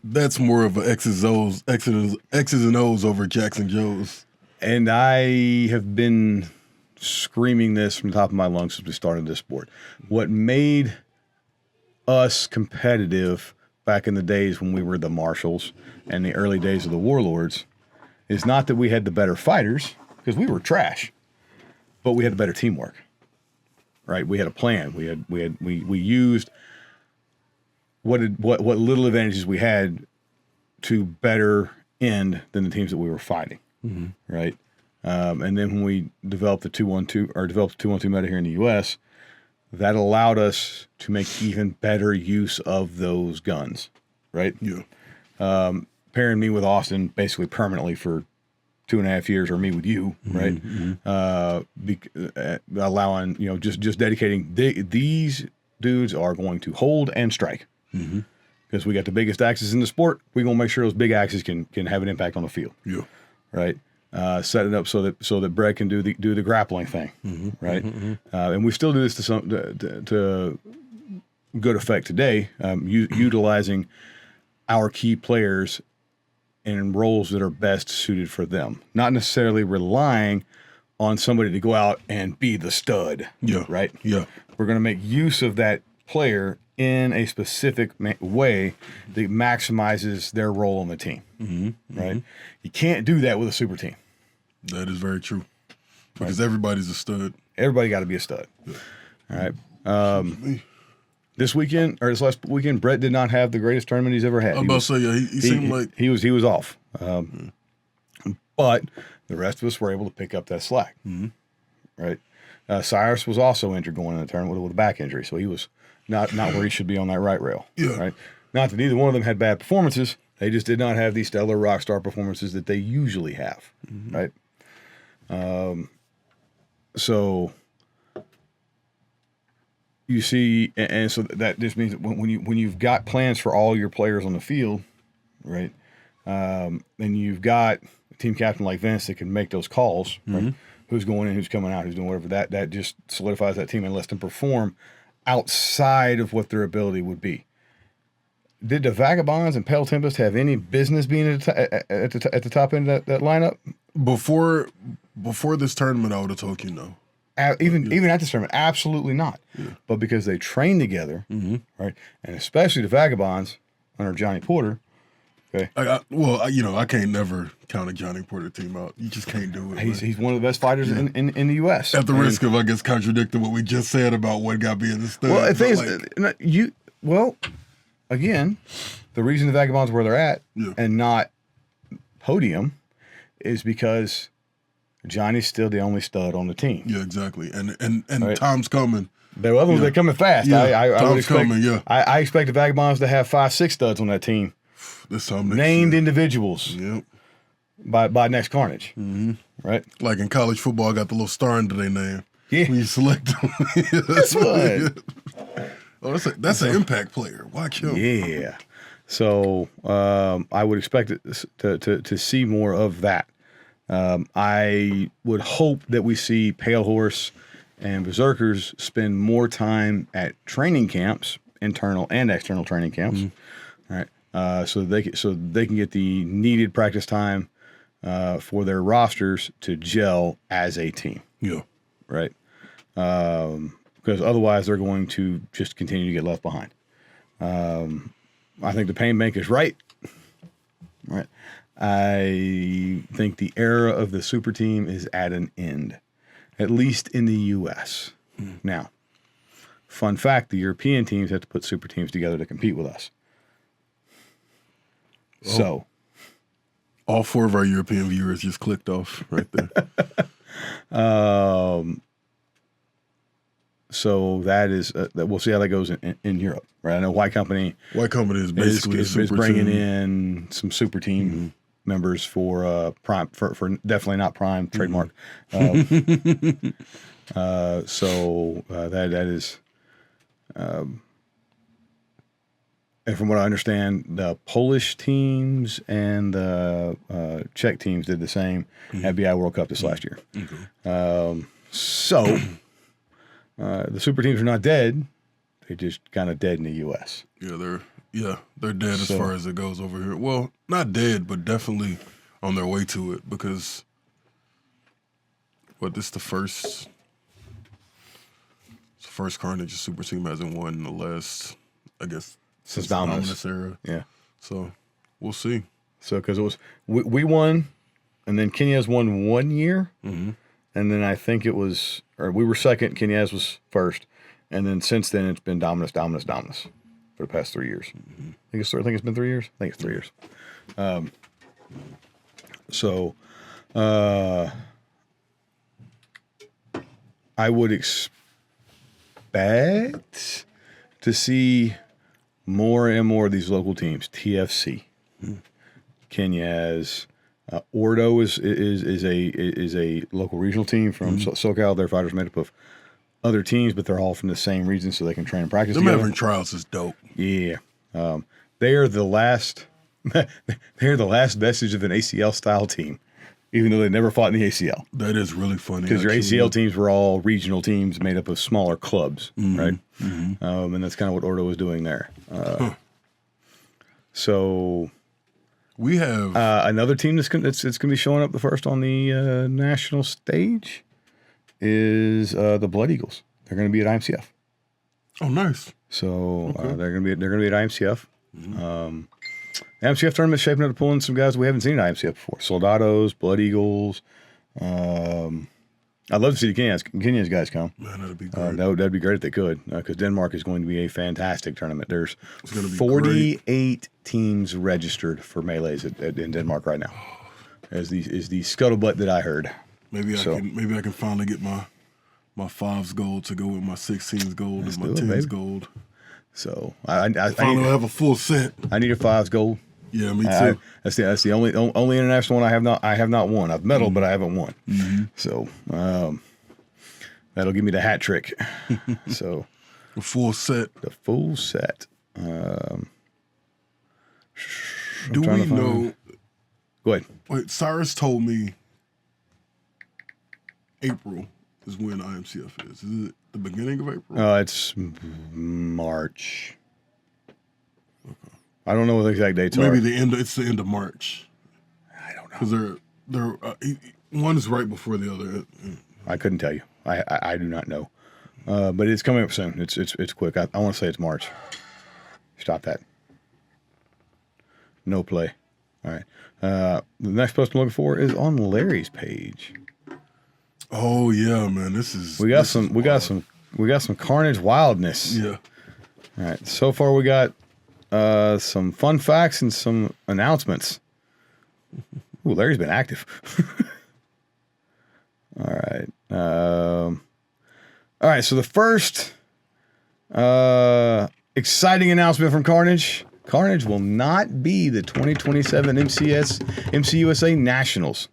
that's more of an X's and O's over Jackson Joe's. And I have been screaming this from the top of my lungs since we started this sport. What made us competitive back in the days when we were the Marshals and the early days of the Warlords is not that we had the better fighters, because we were trash, but we had the better teamwork. Right? We had a plan. We used what little advantages we had to better end than the teams that we were fighting, right? And then when we developed the 2-1-2 or developed the 2-1-2 meta here in the U.S., that allowed us to make even better use of those guns, right? Yeah. Pairing me with Austin basically permanently for 2.5 years, or me with you, right? Allowing, just dedicating these dudes are going to hold and strike because we got the biggest axes in the sport. We're gonna make sure those big axes can have an impact on the field, right? Set it up so that Brett can do the grappling thing, right? And we still do this to good effect today, utilizing our key players in roles that are best suited for them, not necessarily relying on somebody to go out and be the stud. Right. We're going to make use of that player in a specific way that maximizes their role on the team. Right. You can't do that with a super team. That is very true. Because everybody's a stud. Everybody got to be a stud. All right. This weekend or this last weekend, Brett did not have the greatest tournament he's ever had. I'm about to say, he seemed like he was off. But the rest of us were able to pick up that slack. Right. Cyrus was also injured going into the tournament with a back injury, so he was not where he should be on that right rail. Right. Not that either one of them had bad performances. They just did not have these stellar rock star performances that they usually have. Right. So you see, and so that just means that when you've got plans for all your players on the field, right, and you've got a team captain like Vince that can make those calls, right, who's going in, who's coming out, who's doing whatever, that just solidifies that team and lets them perform outside of what their ability would be. Did the Vagabonds and Pale Tempest have any business being at the top end of that lineup? Before this tournament, I would have told you no. Even at this tournament, absolutely not. But because they train together, right, and especially the Vagabonds under Johnny Porter. Okay. I can't never count a Johnny Porter team out. You just can't do it. He's one of the best fighters in the U.S. At the risk of, I guess, contradicting what we just said about what got being the stud. Well, the thing is, again, the reason the Vagabonds where they're at and not podium is because Johnny's still the only stud on the team. Yeah, exactly. And right. Time's coming. The other ones, they're coming fast. Yeah, I would expect, coming, I expect the Vagabonds to have 5-6 studs on that team. This time next Named year. Individuals. Yep. By next Carnage. Right? Like in college football, I got the little star under their name. Yeah. When you select them. That's what. Oh, that's an impact player. Watch him. Yeah. So I would expect to see more of that. I would hope that we see Pale Horse and Berserkers spend more time at training camps, internal and external training camps, all right, so they can get the needed practice time for their rosters to gel as a team. Yeah. Right. Because otherwise they're going to just continue to get left behind. I think the Pain Bank is right. Right. I think the era of the super team is at an end, at least in the U.S. Now, fun fact, the European teams have to put super teams together to compete with us. Oh. So, all 4 of our European viewers just clicked off right there. So that is we'll see how that goes in Europe, right? I know White Company is basically is bringing in some super team members for Prime for definitely not Prime trademark. So that is, and from what I understand, the Polish teams and the Czech teams did the same at BI World Cup this last year. So. The super teams are not dead; they just kind of dead in the U.S. Yeah, they're dead as far as it goes over here. Well, not dead, but definitely on their way to it because this is the first Carnage super team hasn't won in the last, I guess, since the Dominus era. Yeah, so we'll see. So because it was we won, and then Kenya's won 1 year. And then I think it was, or we were second, Kenya's was first. And then since then, it's been Dominus. for the past 3 years. I think it's been 3 years. I think it's 3 years. So I would expect to see more and more of these local teams. TFC, Kenyas, Ordo is a local regional team from SoCal. Their fighters made up of other teams, but they're all from the same region, so they can train and practice Them together. having trials is dope. Yeah, they are the last. They're the last vestige of an ACL style team, even though they never fought in the ACL. That is really funny. Because your ACL teams were all regional teams made up of smaller clubs, right? And that's kind of what Ordo was doing there. So we have another team that's going to be showing up the first on the national stage is the Blood Eagles. They're going to be at IMCF. Oh, nice. So they're going to be at IMCF. The IMCF tournament's shaping up to pull in some guys we haven't seen at IMCF before. Soldados, Blood Eagles. I'd love to see the Kenyans guys come. Man, that'd be great. That'd be great if they could, because Denmark is going to be a fantastic tournament. There's gonna be 48 teams registered for melees in Denmark right now. Is the scuttlebutt that I heard. Maybe I can finally get my 5's gold to go with my 16's gold and my 10's gold. So I finally have a full set. I need a 5's gold. Yeah, me too. That's the only international one I have not won. I've medaled, but I haven't won. So that'll give me the hat trick. So the full set. The full set. Do we know? Go ahead. Wait, Cyrus told me April is when IMCF is. Is it the beginning of April? It's March. Okay. I don't know what the exact dates are. Maybe it's the end of March. I don't know. Because they're one's right before the other. I couldn't tell you. I do not know. But it's coming up soon. It's quick. I want to say it's March. Stop that. No play. All right. The next post I'm looking for is on Larry's page. Oh yeah, man. We got some Carnage wildness. Yeah. All right. So far we got some fun facts and some announcements. Ooh, Larry's been active. All right. All right. So the first exciting announcement from Carnage. Carnage will not be the 2027 MCUSA Nationals.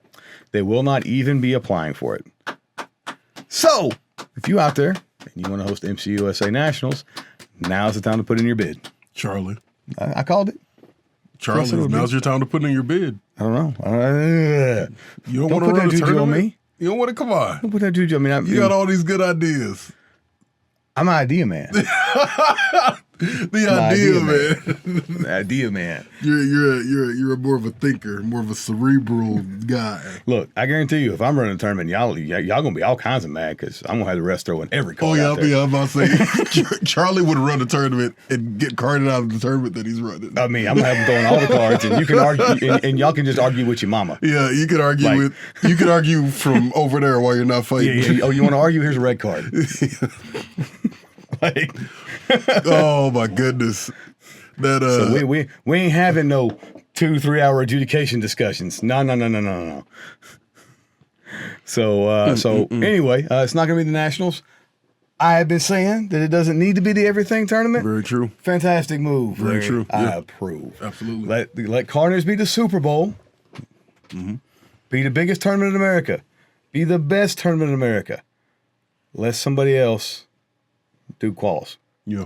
They will not even be applying for it. So, if you out there and you want to host the MCUSA Nationals, now's the time to put in your bid. Charlie. I called it. Charlie, now's your time to put in your bid. I don't know. You don't want to run a tournament? On me. You don't want to, come on. Don't put that juju on me. You got all these good ideas. I'm an idea man. The idea man. You're more of a thinker, more of a cerebral guy. Look, I guarantee you, if I'm running a tournament, y'all gonna be all kinds of mad because I'm gonna have the rest throwing every card. Oh yeah, I'm about to say Charlie would run a tournament and get carded out of the tournament that he's running. I mean, I'm gonna have him throwing all the cards, and you can argue, and y'all can just argue with your mama. Yeah, you can argue from over there while you're not fighting. Yeah. Oh, you want to argue? Here's a red card. Like, oh my goodness. That so we ain't having no 2-3 hour adjudication discussions. No. So anyway, it's not gonna be the Nationals. I have been saying that it doesn't need to be the everything tournament. Very true. Fantastic move. Very Larry. true. I Yeah. approve. Absolutely. Let Carnage be the Super Bowl. Be the biggest tournament in America. Be the best tournament in America. Let somebody else do quals. Yeah.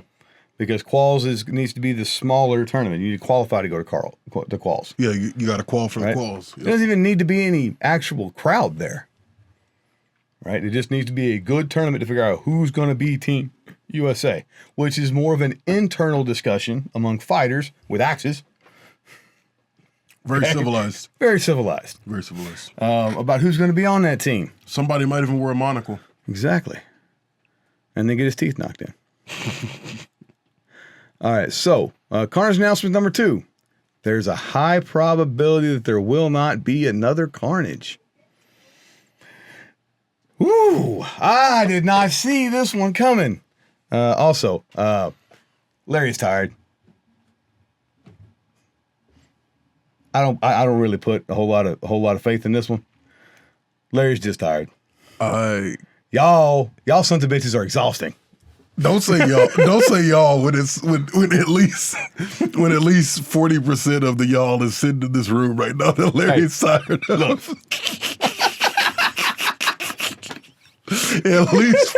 Because quals needs to be the smaller tournament. You need to qualify to go to quals. Yeah, you got to qual for the quals. There doesn't even need to be any actual crowd there. Right? It just needs to be a good tournament to figure out who's going to be Team USA, which is more of an internal discussion among fighters with axes. Very civilized. Very civilized. Very civilized. About who's going to be on that team. Somebody might even wear a monocle. Exactly. And then get his teeth knocked in. All right, so Carnage announcement number 2. There's a high probability that there will not be another Carnage. Woo! I did not see this one coming. Also, Larry's tired. I don't really put a whole lot of faith in this one. Larry's just tired. Y'all sons of bitches are exhausting. Don't say y'all. Don't say y'all when at least 40% of the y'all is sitting in this room right now that Larry's tired of. Look. At least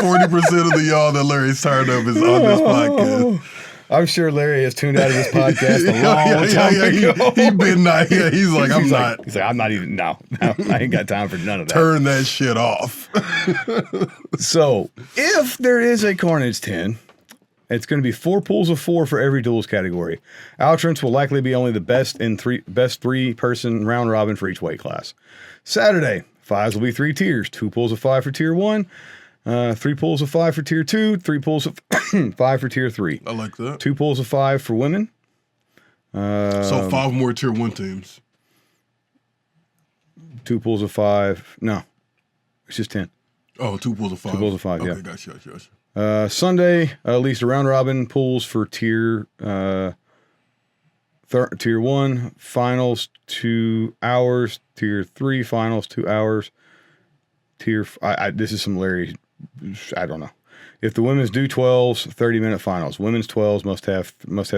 40% of the y'all that Larry's tired of is on this podcast. I'm sure Larry has tuned out of this podcast a long time ago. He's been not. Yeah, he's like, I'm not. He's like, I'm not even. No, I ain't got time for none of that. Turn that shit off. So, if there is a Carnage 10, it's going to be 4 pools of 4 for every duels category. Outrance will likely be only the best 3-person round robin for each weight class. Saturday, 5s will be 3 tiers: 2 pools of 5 for tier 1. 3 pools of 5 for tier 2, 3 pools of 5 for tier 3. I like that. 2 pools of 5 for women. So 5 more tier 1 teams. 2 pools of 5. No, it's just 10. Oh, 2 pools of 5. 2 pools of 5, okay, yeah. Gotcha. Sunday, at least a round robin pools for tier 1, finals 2 hours, tier 3, finals 2 hours. This is some Larry. I don't know. If the women's do 12s, 30-minute finals. Women's 12s must have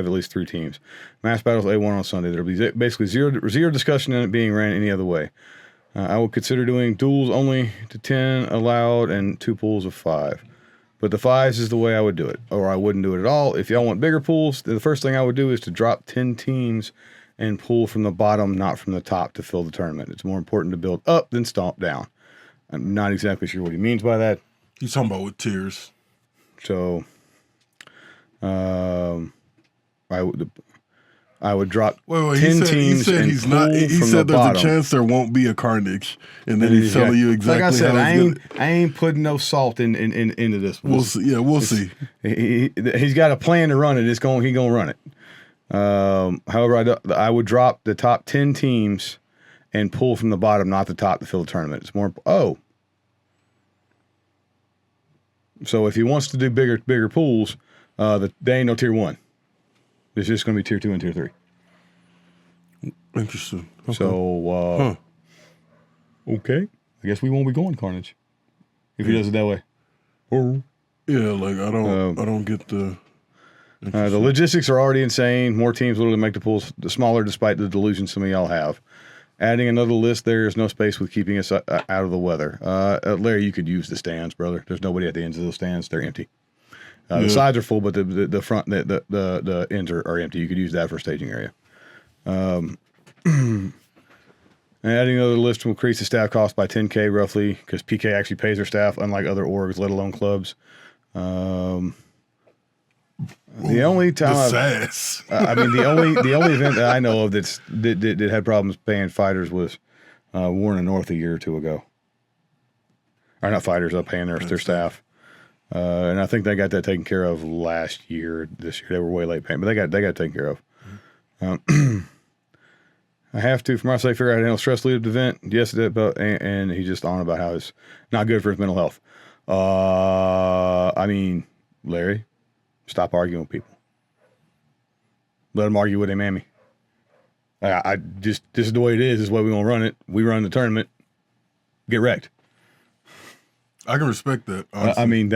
at least 3 teams. Mass battles A1 on Sunday. There'll be basically zero discussion in it being ran any other way. I would consider doing duels only to 10 allowed and 2 pools of 5. But the 5s is the way I would do it, or I wouldn't do it at all. If y'all want bigger pools, the first thing I would do is to drop 10 teams and pull from the bottom, not from the top, to fill the tournament. It's more important to build up than stomp down. I'm not exactly sure what he means by that. He's talking about with tiers. So, I would drop 10 teams and he's pull not. He from said the there's bottom. a chance there won't be a Carnage, and then he's telling you exactly. Like I said, how I ain't putting no salt into this. We'll see. Yeah, we'll see. He's got a plan to run it. He's gonna run it. However, I would drop the top 10 teams and pull from the bottom, not the top, to fill the tournament. It's more. So if he wants to do bigger pools, there ain't no tier 1. It's just going to be tier 2 and tier 3. Interesting. Okay. So, okay. I guess we won't be going Carnage if he does it that way. Yeah, like I don't get the. The logistics are already insane. More teams literally make the pools smaller, despite the delusion some of y'all have. Adding another list, there is no space with keeping us out of the weather. Larry, you could use the stands, brother. There's nobody at the ends of those stands. They're empty. The sides are full, but the front, the ends are empty. You could use that for a staging area. And adding another list will increase the staff cost by $10K roughly, because PK actually pays their staff, unlike other orgs, let alone clubs. The only time the only event that I know of that had problems paying fighters was Warren and North a year or 2 ago. Or not fighters, paying their staff. And I think they got that taken care of last year. This year they were way late paying, but they got it taken care of. I have to, for my sake, figure out how to handle stress leading the event. Yes, it did, but and he's just on about how it's not good for his mental health. I mean, Larry, stop arguing with people. Let them argue with their mammy. This is the way it is. This is the way we're gonna run it. We run the tournament. Get wrecked. I can respect that. I mean,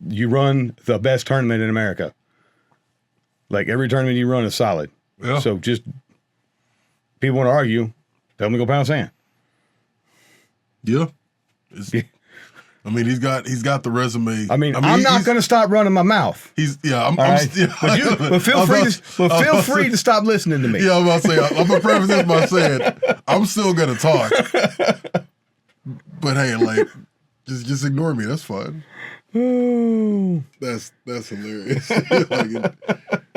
you run the best tournament in America. Like, every tournament you run is solid. Yeah. So just, people want to argue, tell them to go pound sand. Yeah. I mean, he's got the resume. I mean I'm not going to stop running my mouth. But feel free to stop listening to me. Yeah, I'm about to say, I'm going to preface this by saying, I'm still going to talk. But hey, like, just ignore me. That's fine. That's hilarious. Like,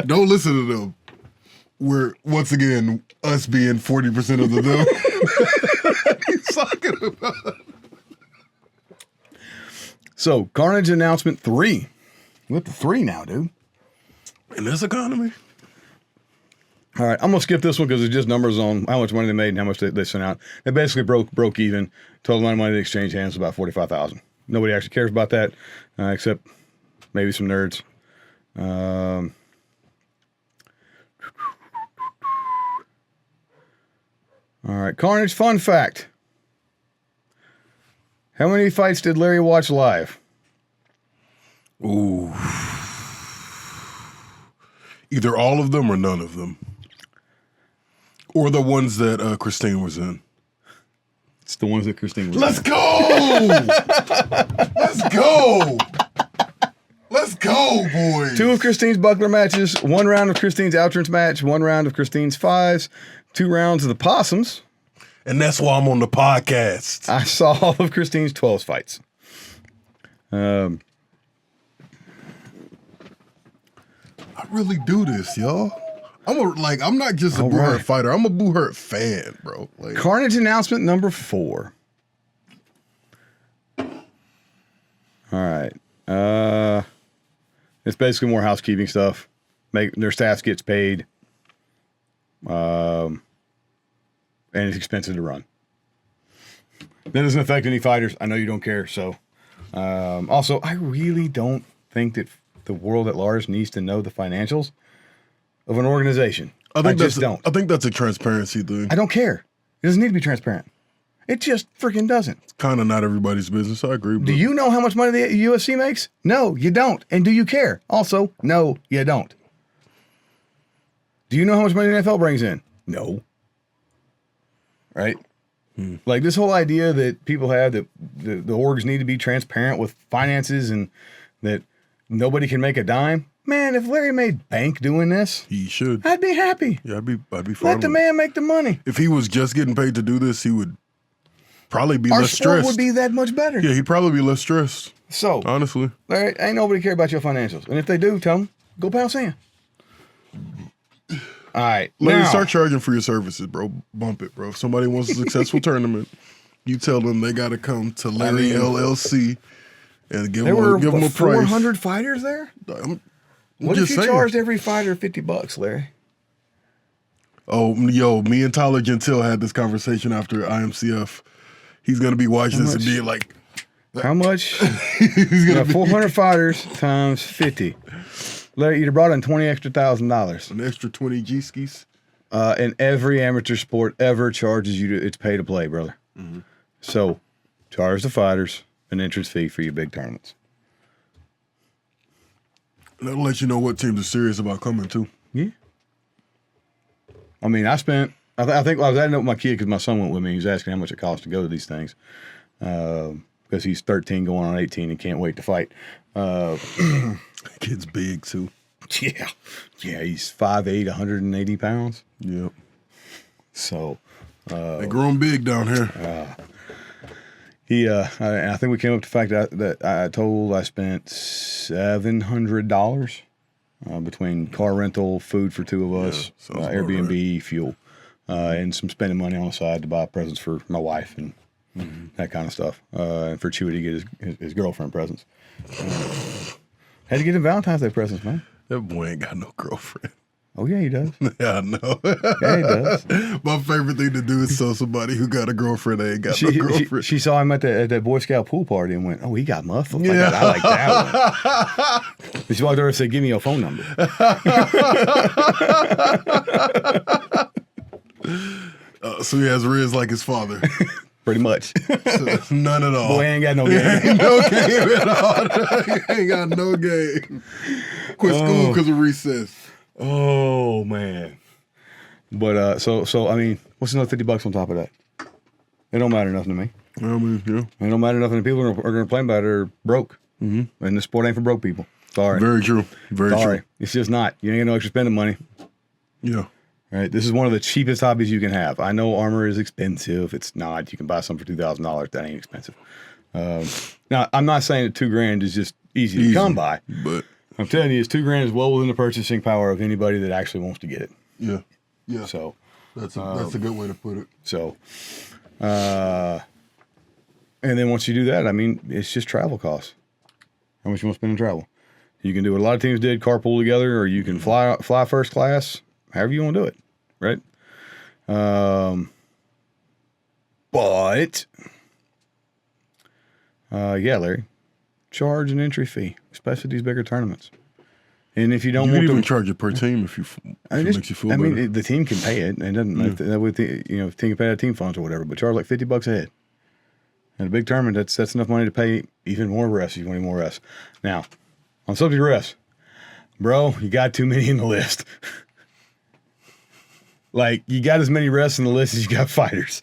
don't listen to them. We're, once again, us being 40% of the them. He's talking about. So, Carnage announcement 3. We're up to 3 now, dude. In this economy? All right, I'm going to skip this one because it's just numbers on how much money they made and how much they sent out. They basically broke even. Total amount of money they exchanged hands was about $45,000. Nobody actually cares about that, except maybe some nerds. right, Carnage fun fact. How many fights did Larry watch live? Ooh. Either all of them or none of them. Or the ones that Christine was in. It's the ones that Christine was Let's in. go! Let's go! Let's go, boys! 2 of Christine's buckler matches, 1 round of Christine's outrance match, 1 round of Christine's fives, 2 rounds of the possums. And that's why I'm on the podcast. I saw all of Christine's 12s fights. I really do this, y'all. I'm not just a Boo Hurt fighter. I'm a Boo Hurt fan, bro. Like, Carnage announcement number 4. All right. It's basically more housekeeping stuff. Their staff gets paid. And it's expensive to run. That doesn't affect any fighters. I know you don't care. So, also, I really don't think that the world at large needs to know the financials of an organization. I just don't. I think that's a transparency thing. I don't care. It doesn't need to be transparent. It just freaking doesn't. It's kind of not everybody's business. I agree. Do you know how much money the UFC makes? No, you don't. And do you care? Also, no, you don't. Do you know how much money the NFL brings in? No. Right? Like this whole idea that people have that the orgs need to be transparent with finances and that nobody can make a dime. Man, if Larry made bank doing this, He should. I'd be happy. Yeah, I'd be fine. Let the man make the money. If he was just getting paid to do this, he would probably be Our less sport stressed. would be that much better. Yeah, he'd probably be less stressed. So, Honestly. Larry, ain't nobody care about your financials. And if they do, tell them, go pound sand. All right. Larry, now, start charging for your services, bro. Bump it, bro. If somebody wants a successful tournament, you tell them they got to come to Larry LLC and give them a price. 400 fighters there? I'm What just if you saying. charged every fighter $50, Larry? Oh, yo, me and Tyler Gentile had this conversation after IMCF. He's going to be watching this and much? being like, How much? he's going to be 400 fighters times 50. Larry, you'd have brought in $20,000. an extra 20 G-skis. And every amateur sport ever charges you it's pay to play, brother. Mm-hmm. So, charge the fighters an entrance fee for your big tournaments. That'll let you know what teams are serious about coming, too. Yeah. I mean, I think I was adding up with my kid because my son went with me. He was asking how much it costs to go to these things. Because he's 13 going on 18 and can't wait to fight. Kid's big, too. Yeah. Yeah, he's 5'8", 180 pounds. Yep. So, They growing big down here. I think we came up to the fact that I spent $700 between car rental, food for 2 of us, sounds about Airbnb, fuel, and some spending money on the side to buy presents for my wife and that kind of stuff. And for Chewy to get his girlfriend presents. Had to get him Valentine's Day presents, man. That boy ain't got no girlfriend. Oh, yeah, he does. Yeah, I know. Yeah, he does. My favorite thing to do is tell somebody who got a girlfriend ain't got no girlfriend. She saw him at that Boy Scout pool party and went, "Oh, he got muffled. Yeah. I like that one." And she walked over and said, "Give me your phone number." So he has Riz like his father. Pretty much. None at all. Boy ain't got no game. No game at all. He ain't got no game. Quit school because of recess. Oh man. But so I mean, what's another $50 on top of that? It don't matter nothing to me. I mean, yeah. It don't matter nothing to people who are going to play about it are broke. Mm-hmm. And the sport ain't for broke people. Sorry. Very true. Very Sorry. true. It's just not. You ain't got no extra spending money. Yeah. Right. This is one of the cheapest hobbies you can have. I know armor is expensive. It's not. You can buy some for $2,000. That ain't expensive. Now, I'm not saying that $2,000 is just easy to come by. But I'm telling you, it's $2,000 is well within the purchasing power of anybody that actually wants to get it. yeah. Yeah. So That's a good way to put it. So, and then once you do that, I mean, it's just travel costs. How much you want to spend in travel? You can do what a lot of teams did, carpool together, or you can fly first class, however you want to do it, right? But, yeah, Larry, charge an entry fee, especially these bigger tournaments. And if you don't You want could even to, charge it per team if it makes you feel better. mean, the team can pay it. It doesn't. That would, you know, the team can pay out team funds or whatever. But charge like $50 a head. And a big tournament, that's enough money to pay even more rests if you want any more rests. Now, on subject of rests, bro, you got too many in the list. Like, you got as many rests in the list as you got fighters.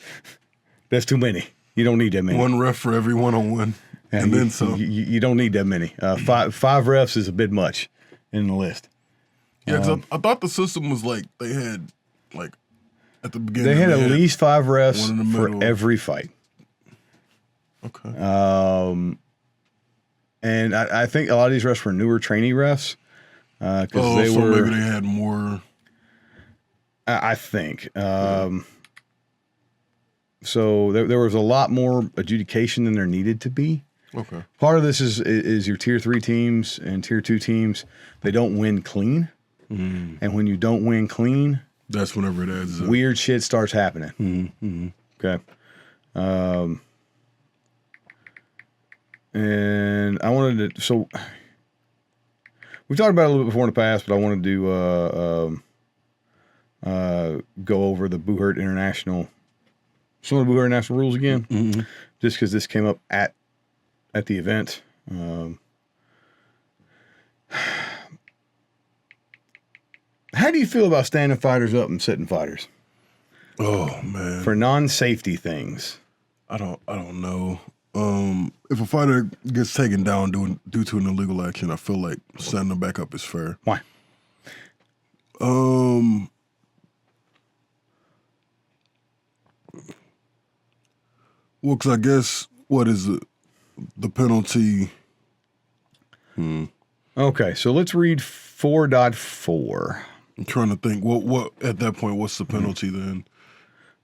That's too many. You don't need that many. One ref for every one-on-one. Yeah, And then some. You don't need that many. Five refs is a bit much in the list. Yeah, because I thought the system was like they had, like, at the beginning. They had at least 5 refs one in the for middle. every fight. Okay. And I think a lot of these refs were newer trainee refs. Because they so were. maybe they had more. I think. So there was a lot more adjudication than there needed to be. Okay. Part of this is your tier 3 teams and tier 2 teams. They don't win clean. And when you don't win clean, That's whenever it adds up. weird shit starts happening. Okay. And I wanted to, so we talked about it a little bit before in the past, but I wanted to go over the Boohurt International, some of the Boohurt International rules again, just because this came up at the event. How do you feel about standing fighters up and sitting fighters Oh man. for non-safety things? I don't know. If a fighter gets taken down due to an illegal action, I feel like standing them back up is fair. Why? Well, because I guess what is the penalty? Okay, so let's read 4.4. I'm trying to think. What at that point? What's the penalty then?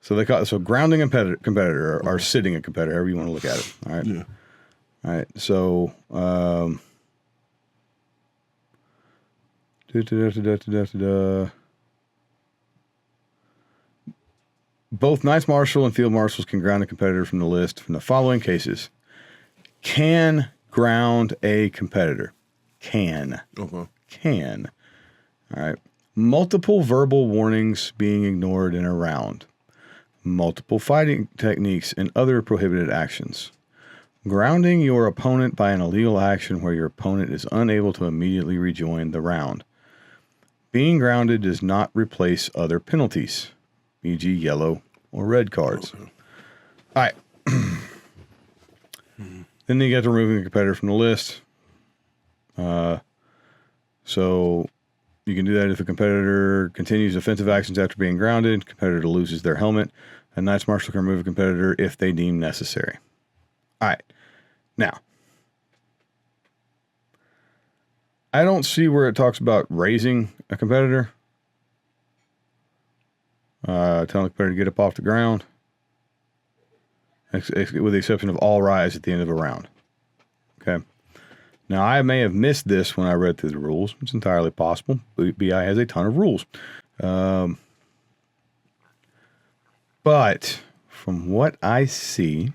So they call it, so grounding a competitor or sitting a competitor, however you want to look at it. All right. Yeah. All right. So both Knights Marshal and Field Marshals can ground a competitor from the list from the following cases. Can ground a competitor. Can. Okay. Can. All right. Multiple verbal warnings being ignored in a round. Multiple fighting techniques and other prohibited actions. Grounding your opponent by an illegal action where your opponent is unable to immediately rejoin the round. Being grounded does not replace other penalties, e.g. yellow or red cards. Okay. All right. Then you get to removing a competitor from the list. So you can do that if a competitor continues offensive actions after being grounded, competitor loses their helmet. A Knights Marshal can remove a competitor if they deem necessary. All right. Now, I don't see where it talks about raising a competitor. Telling the competitor to get up off the ground. With the exception of all rise at the end of a round. Okay. Now, I may have missed this when I read through the rules. It's entirely possible. BI has a ton of rules. But from what I see,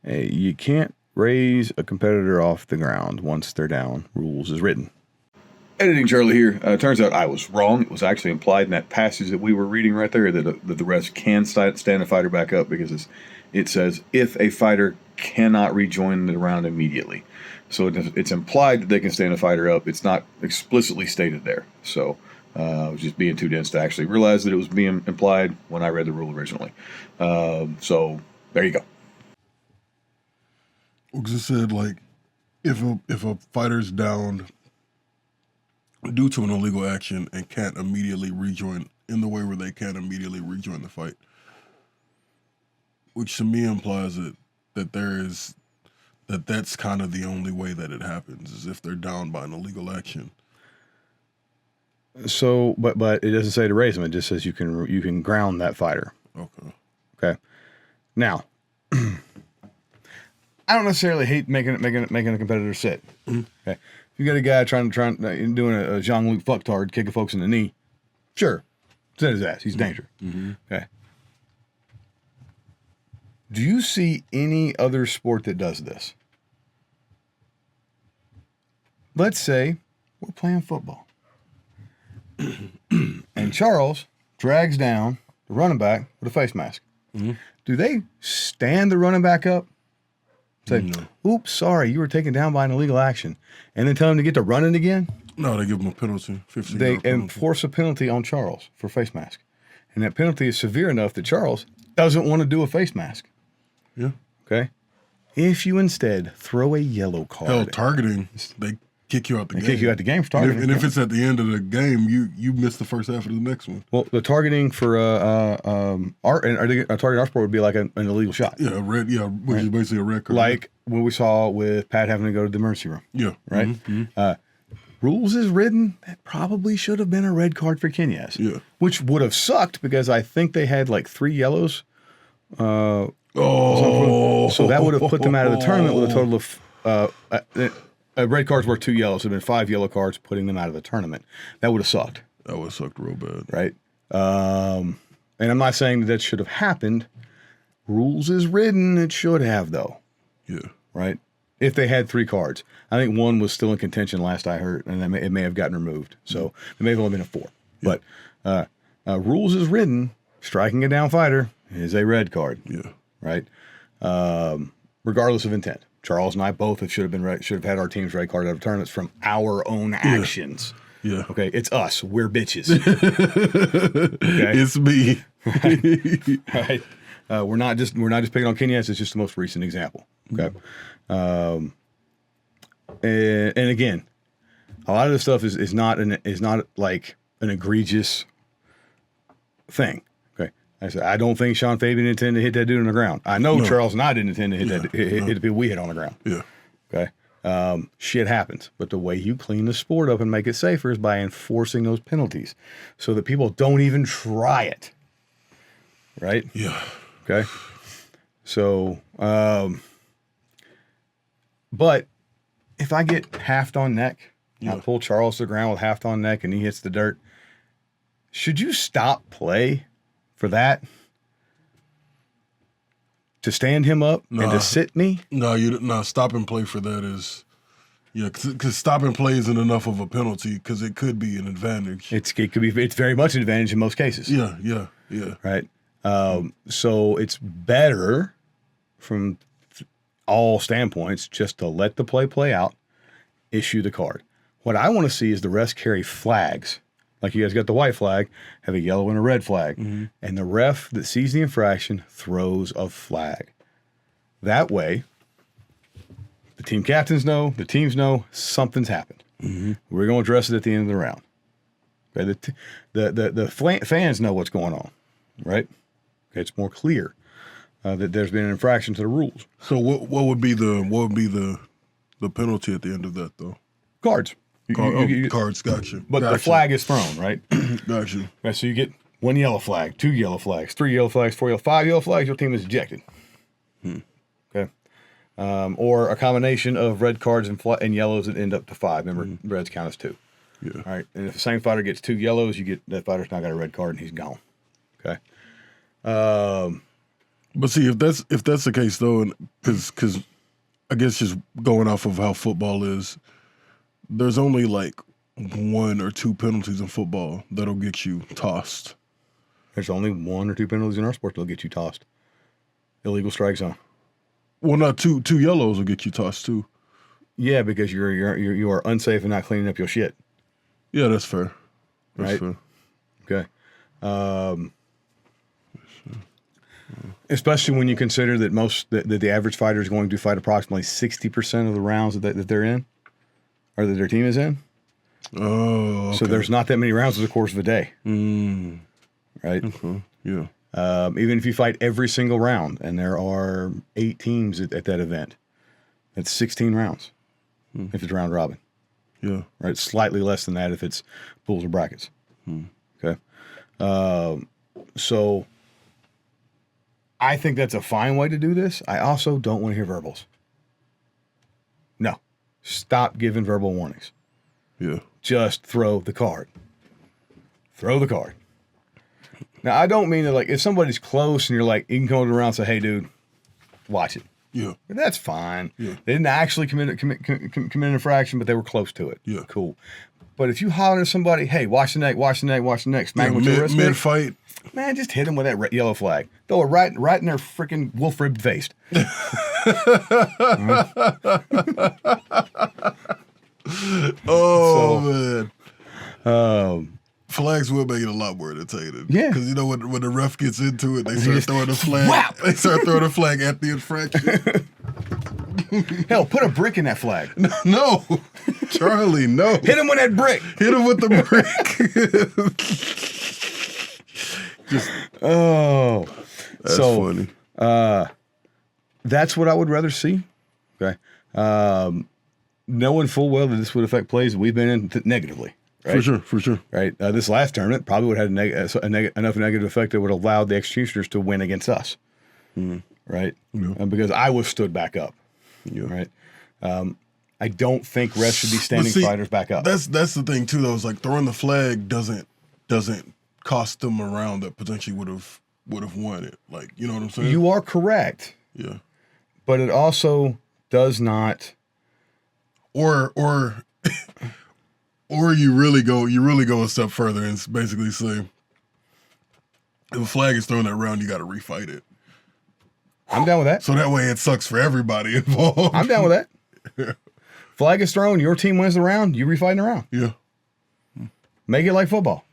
you can't raise a competitor off the ground once they're down. Rules is written. Editing Charlie here. Turns out I was wrong. It was actually implied in that passage that we were reading right there that the refs can stand a fighter back up because it says if a fighter cannot rejoin the round immediately. So it's implied that they can stand a fighter up. It's not explicitly stated there. So I was just being too dense to actually realize that it was being implied when I read the rule originally. So there you go. Because it said like if a fighter's downed due to an illegal action and can't immediately rejoin in the way where they can't immediately rejoin the fight, which to me implies that's kind of the only way that it happens is if they're downed by an illegal action. So, but it doesn't say to raise them. It just says you can ground that fighter. Okay. Now, I don't necessarily hate making a competitor sit. Okay. If you got a guy trying doing a Jean-Luc fucktard, kicking folks in the knee, sure, sit his ass. He's dangerous. Okay. Do you see any other sport that does this? Let's say We're playing football. And Charles drags down the running back with a face mask. Mm-hmm. Do they stand the running back up? Say, No. oops, sorry, you were taken down by an illegal action. And then tell him to get to running again? No, they give him a penalty. 15 They yard penalty. enforce a penalty on Charles for face mask. And that penalty is severe enough that Charles doesn't want to do a face mask. Yeah. Okay? If you instead throw a yellow card. Hell, targeting, they kick you out the game. Kick you out the game for targeting. And if it's at the end of the game, you miss the first half of the next one. Well, the targeting for targeting our sport would be like an illegal shot. Yeah, which is basically a red card. Like what we saw with Pat having to go to the emergency room. Yeah. Right? Mm-hmm. Rules is written, that probably should have been a red card for Kenyas. Yeah. Which would have sucked because I think they had like 3 yellows. So that would have put them out of the tournament with a total of red cards were 2 yellows. It would have been 5 yellow cards putting them out of the tournament. That would have sucked. That would have sucked real bad. Right? And I'm not saying that should have happened. Rules is written, it should have though. Yeah. Right? If they had 3 cards. I think 1 was still in contention last I heard, and it may have gotten removed. So it may have only been a 4. Yeah. But rules is written, striking a down fighter is a red card. Yeah. Right? Regardless of intent. Charles and I both should have had our teams red carded out of tournaments from our own actions. Yeah. Okay, it's us. We're bitches. Okay? It's me. Right? We're not just picking on Kenyas. It's just the most recent example. Okay. And again, a lot of this stuff is not like an egregious thing. Okay. I said I don't think Sean Fabian intended to hit that dude on the ground. I know Charles and I didn't intend to hit hit the people we hit on the ground. Yeah. Okay. Shit happens. But the way you clean the sport up and make it safer is by enforcing those penalties so that people don't even try it. Right? Yeah. Okay. So, but if I get halved on neck, I pull Charles to the ground with halved on neck and he hits the dirt, should you stop play for that? To stand him up and to sit me? No, stop and play for that is, because stop and play isn't enough of a penalty because it could be an advantage. It's very much an advantage in most cases. Yeah. Right. So it's better from all standpoints just to let the play out, issue the card. What I want to see is the rest carry flags. Like you guys got the white flag, have a yellow and a red flag. Mm-hmm. And the ref that sees the infraction throws a flag. That way, the team captains know, the teams know something's happened. Mm-hmm. We're going to address it at the end of the round. Okay, the fans know what's going on, right? Okay, it's more clear that there's been an infraction to the rules. So what would be the penalty at the end of that though? Cards. Cards, gotcha. But the flag is thrown, right? Gotcha. Right, so you get 1 yellow flag, 2 yellow flags, 3 yellow flags, 4 yellow, 5 yellow flags, your team is ejected. Okay. Or a combination of red cards and yellows that end up to 5. Remember, reds count as 2. Yeah. All right. And if the same fighter gets 2 yellows, that fighter's now got a red card and he's gone. Okay. But see, if that's the case though, and because I guess just going off of how football is, there's only like 1 or 2 penalties in football that'll get you tossed. There's only 1 or 2 penalties in our sport that'll get you tossed. Illegal strike zone. Well, not two yellows will get you tossed too. Yeah, because you are unsafe and not cleaning up your shit. Yeah, that's fair. Right? Okay. Especially when you consider that that the average fighter is going to fight approximately 60% of the rounds that they're in, or that their team is in. Oh, okay. So there's not that many rounds in the course of a day. Right? Okay. Yeah. Even if you fight every single round, and there are 8 teams at that event, that's 16 rounds if it's round robin. Yeah. Right? Slightly less than that if it's pools or brackets. Okay. So I think that's a fine way to do this. I also don't want to hear verbals. No. Stop giving verbal warnings. Yeah. Just throw the card. Throw the card. Now, I don't mean that, like, if somebody's close and you're like, you can come around and say, hey, dude, watch it. Yeah. That's fine. Yeah. They didn't actually commit an infraction, but they were close to it. Yeah. Cool. But if you holler at somebody, hey, watch the neck, watch the neck, watch the neck, smack them with your wrist, mid fight. Man, just hit them with that yellow flag. Throw it right in their freaking wolf-ribbed face. Man. Flags will make it a lot more entertaining. Yeah. Because, you know, when the ref gets into it, they start throwing a flag. Whap! They start throwing a flag at the infraction. Hell, put a brick in that flag. No. Charlie, no. Hit him with that brick. Hit him with the brick. That's funny. That's what I would rather see. Okay. Knowing full well that this would affect plays that we've been in negatively. Right? For sure. Right. This last tournament probably would have had enough negative effect that would allow the Executioners to win against us. Mm-hmm. Right. Yeah. Because I was stood back up. Yeah. Right. I don't think refs should be standing fighters back up. That's the thing too, though. Is like throwing the flag doesn't cost them a round that potentially would have won it. Like, you know what I'm saying? You are correct. Yeah. But it also does not. Or you really go a step further and basically say, if a flag is thrown that round, you got to refight it. I'm down with that. So that way it sucks for everybody involved. I'm down with that. Yeah. Flag is thrown, your team wins the round, you refight the round. Yeah. Make it like football.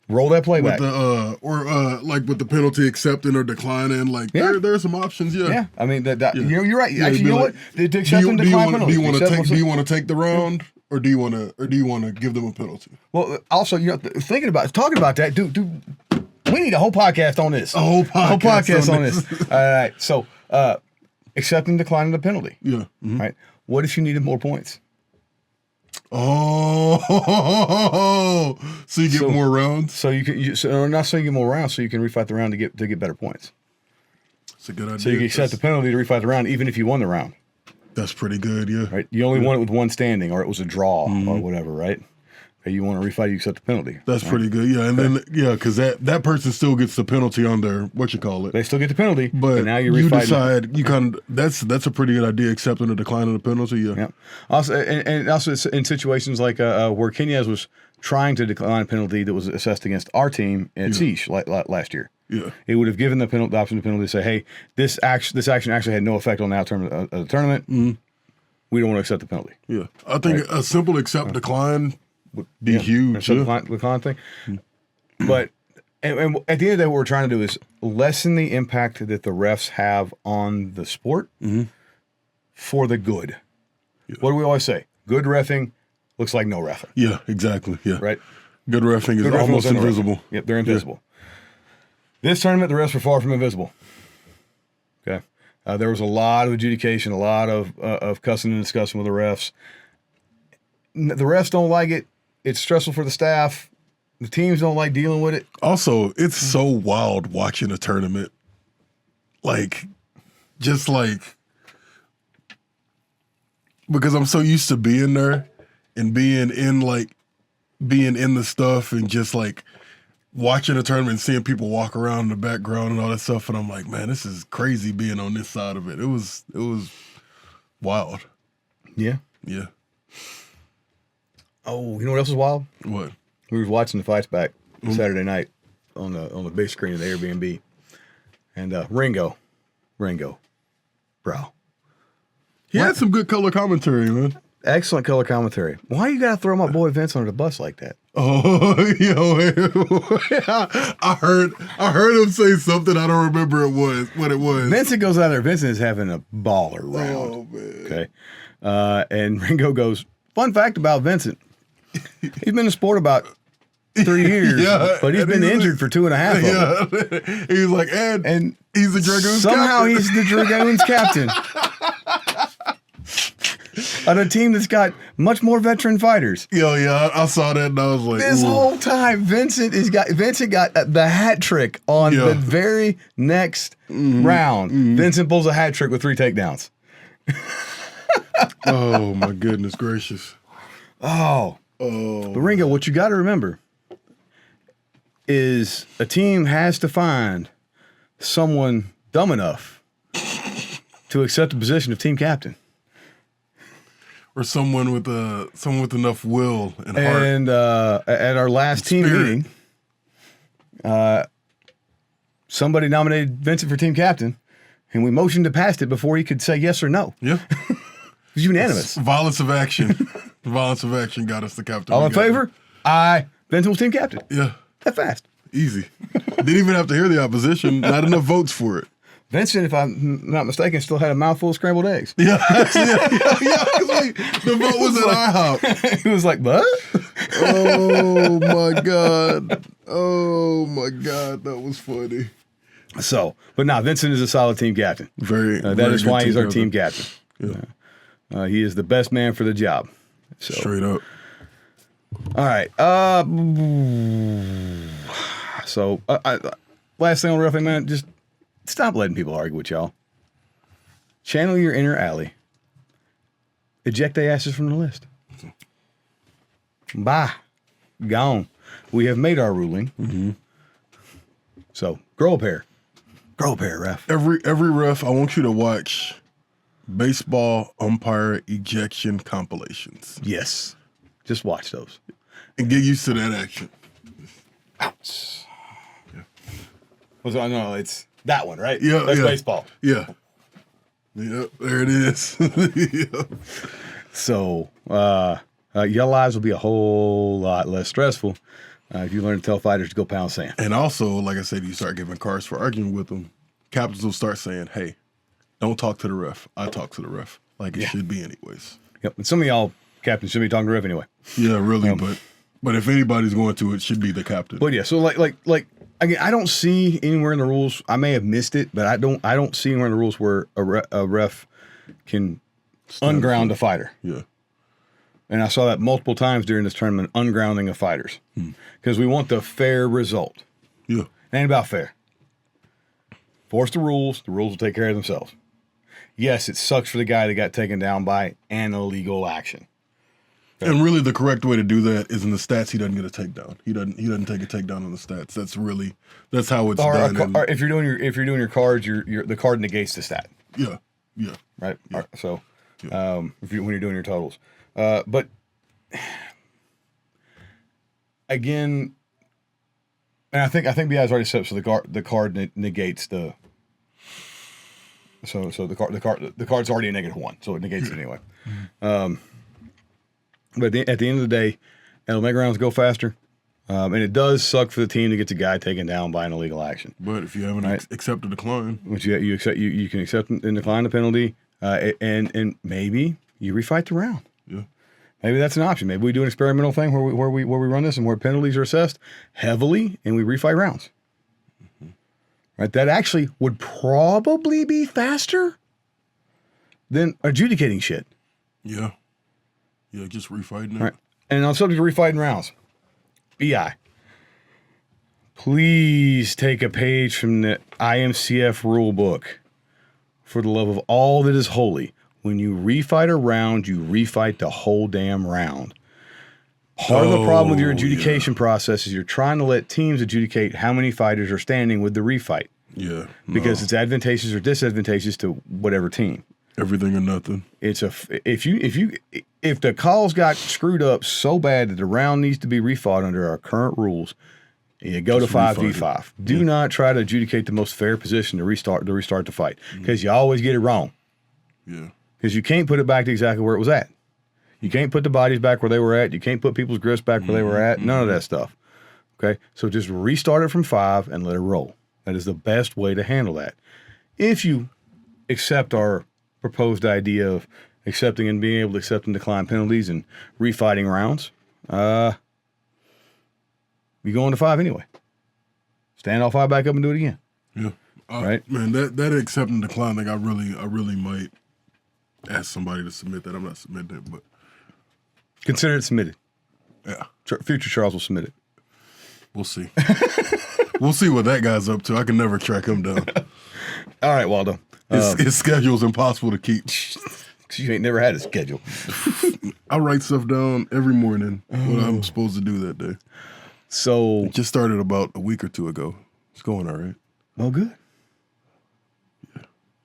Roll that play back. Like with the penalty accepting or declining, like there are some options, yeah. Yeah. I mean you're right. Actually, you know like, what? To accept and decline penalties. Do you want to take the round or do you want to give them a penalty? Well, also, talking about that, we need a whole podcast on this. A whole podcast on this. All right. So, accept and decline the penalty. Yeah. Mm-hmm. Right. What if you needed more points? Oh, so you get more rounds. So you can, not so you get more rounds, so you can refight the round to get better points. It's a good idea. So you can accept the penalty to refight the round, even if you won the round. That's pretty good, yeah. Right. You only won it with one standing, or it was a draw, or whatever. Right. Okay, you want to refight, you accept the penalty. That's pretty good, yeah. And then because that person still gets the penalty on their They still get the penalty, but now you decide you kind of that's a pretty good idea, accepting or declining the penalty, yeah. Yeah. Also, and also in situations like where Kenya's was trying to decline a penalty that was assessed against our team at Sheesh last year. Yeah. It would have given the option of penalty to say, hey, this action actually had no effect on the outcome of the tournament. Mm-hmm. We don't want to accept the penalty. Yeah. I think a simple accept decline would be huge. Decline thing. But and at the end of the day, what we're trying to do is lessen the impact that the refs have on the sport for the good. Yeah. What do we always say? Good reffing looks like no reffing. Yeah, exactly. Yeah. Right? Good reffing is almost invisible. Yep, they're invisible. Yeah. This tournament, the refs were far from invisible. Okay. There was a lot of adjudication, a lot of cussing and discussing with the refs. The refs don't like it. It's stressful for the staff. The teams don't like dealing with it. Also, it's so wild watching a tournament. Because I'm so used to being there and being in the stuff and just like watching a tournament and seeing people walk around in the background and all that stuff. And I'm like, man, this is crazy being on this side of it. It was wild. Yeah. Yeah. Oh, you know what else is wild? What? We were watching the fights back Saturday night on the big screen of the Airbnb, and Ringo, bro. He had some good color commentary, man. Excellent color commentary. Why you gotta throw my boy Vince under the bus like that? Oh, I heard him say something. I don't remember what it was. Vincent goes out there. Vincent is having a baller round. Oh man. Okay, and Ringo goes. Fun fact about Vincent. He's been in the sport about 3 years, but he's been injured for 2.5 of them. He's like, and he's the Dragoons somehow captain. He's the Dragoons captain. On a team that's got much more veteran fighters. I saw that and I was like, this whole time, Vincent got the hat trick on the very next round. Vincent pulls a hat trick with 3 takedowns. Oh my goodness gracious. Oh. But Ringo, what you got to remember is a team has to find someone dumb enough to accept the position of team captain. or someone with enough will and heart. And at our last team spirit. meeting, somebody nominated Vincent for team captain, and we motioned to pass it before he could say yes or no. Yeah. It was unanimous. Violence of action. Violence of action got us the captain. All in favor? Aye. Vincent was team captain. Yeah. That fast. Easy. Didn't even have to hear the opposition. Not enough votes for it. Vincent, if I'm not mistaken, still had a mouthful of scrambled eggs. Yeah. The vote was at IHOP. He was like, what? Oh my God. Oh my God. That was funny. So, but now Vincent is a solid team captain. Very. That very is good why he's our captain. team captain. Yeah. He is the best man for the job. So, Straight up. all right. Last thing on roughing, man, just stop letting people argue with y'all. Channel your inner alley. Eject their asses from the list. Bye. Gone. We have made our ruling. Mm-hmm. So, grow a pair. Grow a pair, ref. Every ref, I want you to watch baseball umpire ejection compilations Yes. Just watch those. and get used to that action. Ouch. No, it's that one, right? Yeah, That's yeah. baseball. Yeah. Yep, there it is. Yeah. So, your lives will be a whole lot less stressful if you learn to tell fighters to go pound sand. And also, like I said, you start giving cards for arguing with them. Captains will start saying, hey, don't talk to the ref. I talk to the ref. Like it should be anyways. Yep. And some of y'all captains should be talking to ref anyway. Yeah, really. But if anybody's going to, it should be the captain. But yeah, so like again, I don't see anywhere in the rules. I may have missed it, but I don't see anywhere in the rules where a ref can unground a fighter. Yeah. And I saw that multiple times during this tournament, ungrounding of fighters, because we want the fair result. Yeah. It ain't about fair. Force the rules will take care of themselves. Yes, it sucks for the guy that got taken down by an illegal action. And really, the correct way to do that is in the stats. He doesn't get a takedown. He doesn't take a takedown in the stats. That's how it's done. Or if you're doing your cards, the card negates the stat. Yeah. Right. Yeah. So, when you're doing your totals, but again, and I think BI's already set up so the card negates the. So the card's already a -1, so it negates it anyway. But at the end of the day, it'll make rounds go faster, and it does suck for the team to get the guy taken down by an illegal action. But if you haven't accepted a decline, Which you can accept and decline the penalty, and maybe you refight the round. yeah, Maybe that's an option. Maybe we do an experimental thing where we run this and where penalties are assessed heavily, and we refight rounds. Right, that actually would probably be faster than adjudicating shit. yeah, just refighting it. Right. And on subject of refighting rounds, BI, please take a page from the IMCF rule book. For the love of all that is holy, when you refight a round, you refight the whole damn round. Part of the problem with your adjudication process is you're trying to let teams adjudicate how many fighters are standing with the refight. Yeah, Because it's advantageous or disadvantageous to whatever team. everything or nothing. If the calls got screwed up so bad that the round needs to be refought under our current rules, you go to 5v5. Do not try to adjudicate the most fair position to restart the fight, because you always get it wrong. Yeah, Because you can't put it back to exactly where it was at. You can't put the bodies back where they were at. You can't put people's grips back where they were at. None of that stuff. Okay? So just restart it from 5 and let it roll. That is the best way to handle that. If you accept our proposed idea of accepting and being able to accept and decline penalties and refighting rounds, you go into 5 anyway. Stand all 5 back up and do it again. yeah. Right? Man, that accept and decline thing, I really might ask somebody to submit that. I'm not submitting it, but Consider it submitted. yeah, Future Charles will submit it. we'll see. We'll see what that guy's up to. I can never track him down. All right, Waldo. His schedule's impossible to keep. You ain't never had a schedule. I write stuff down every morning what I'm supposed to do that day. So, It just started about a week or 2 ago. It's going all right. well, good.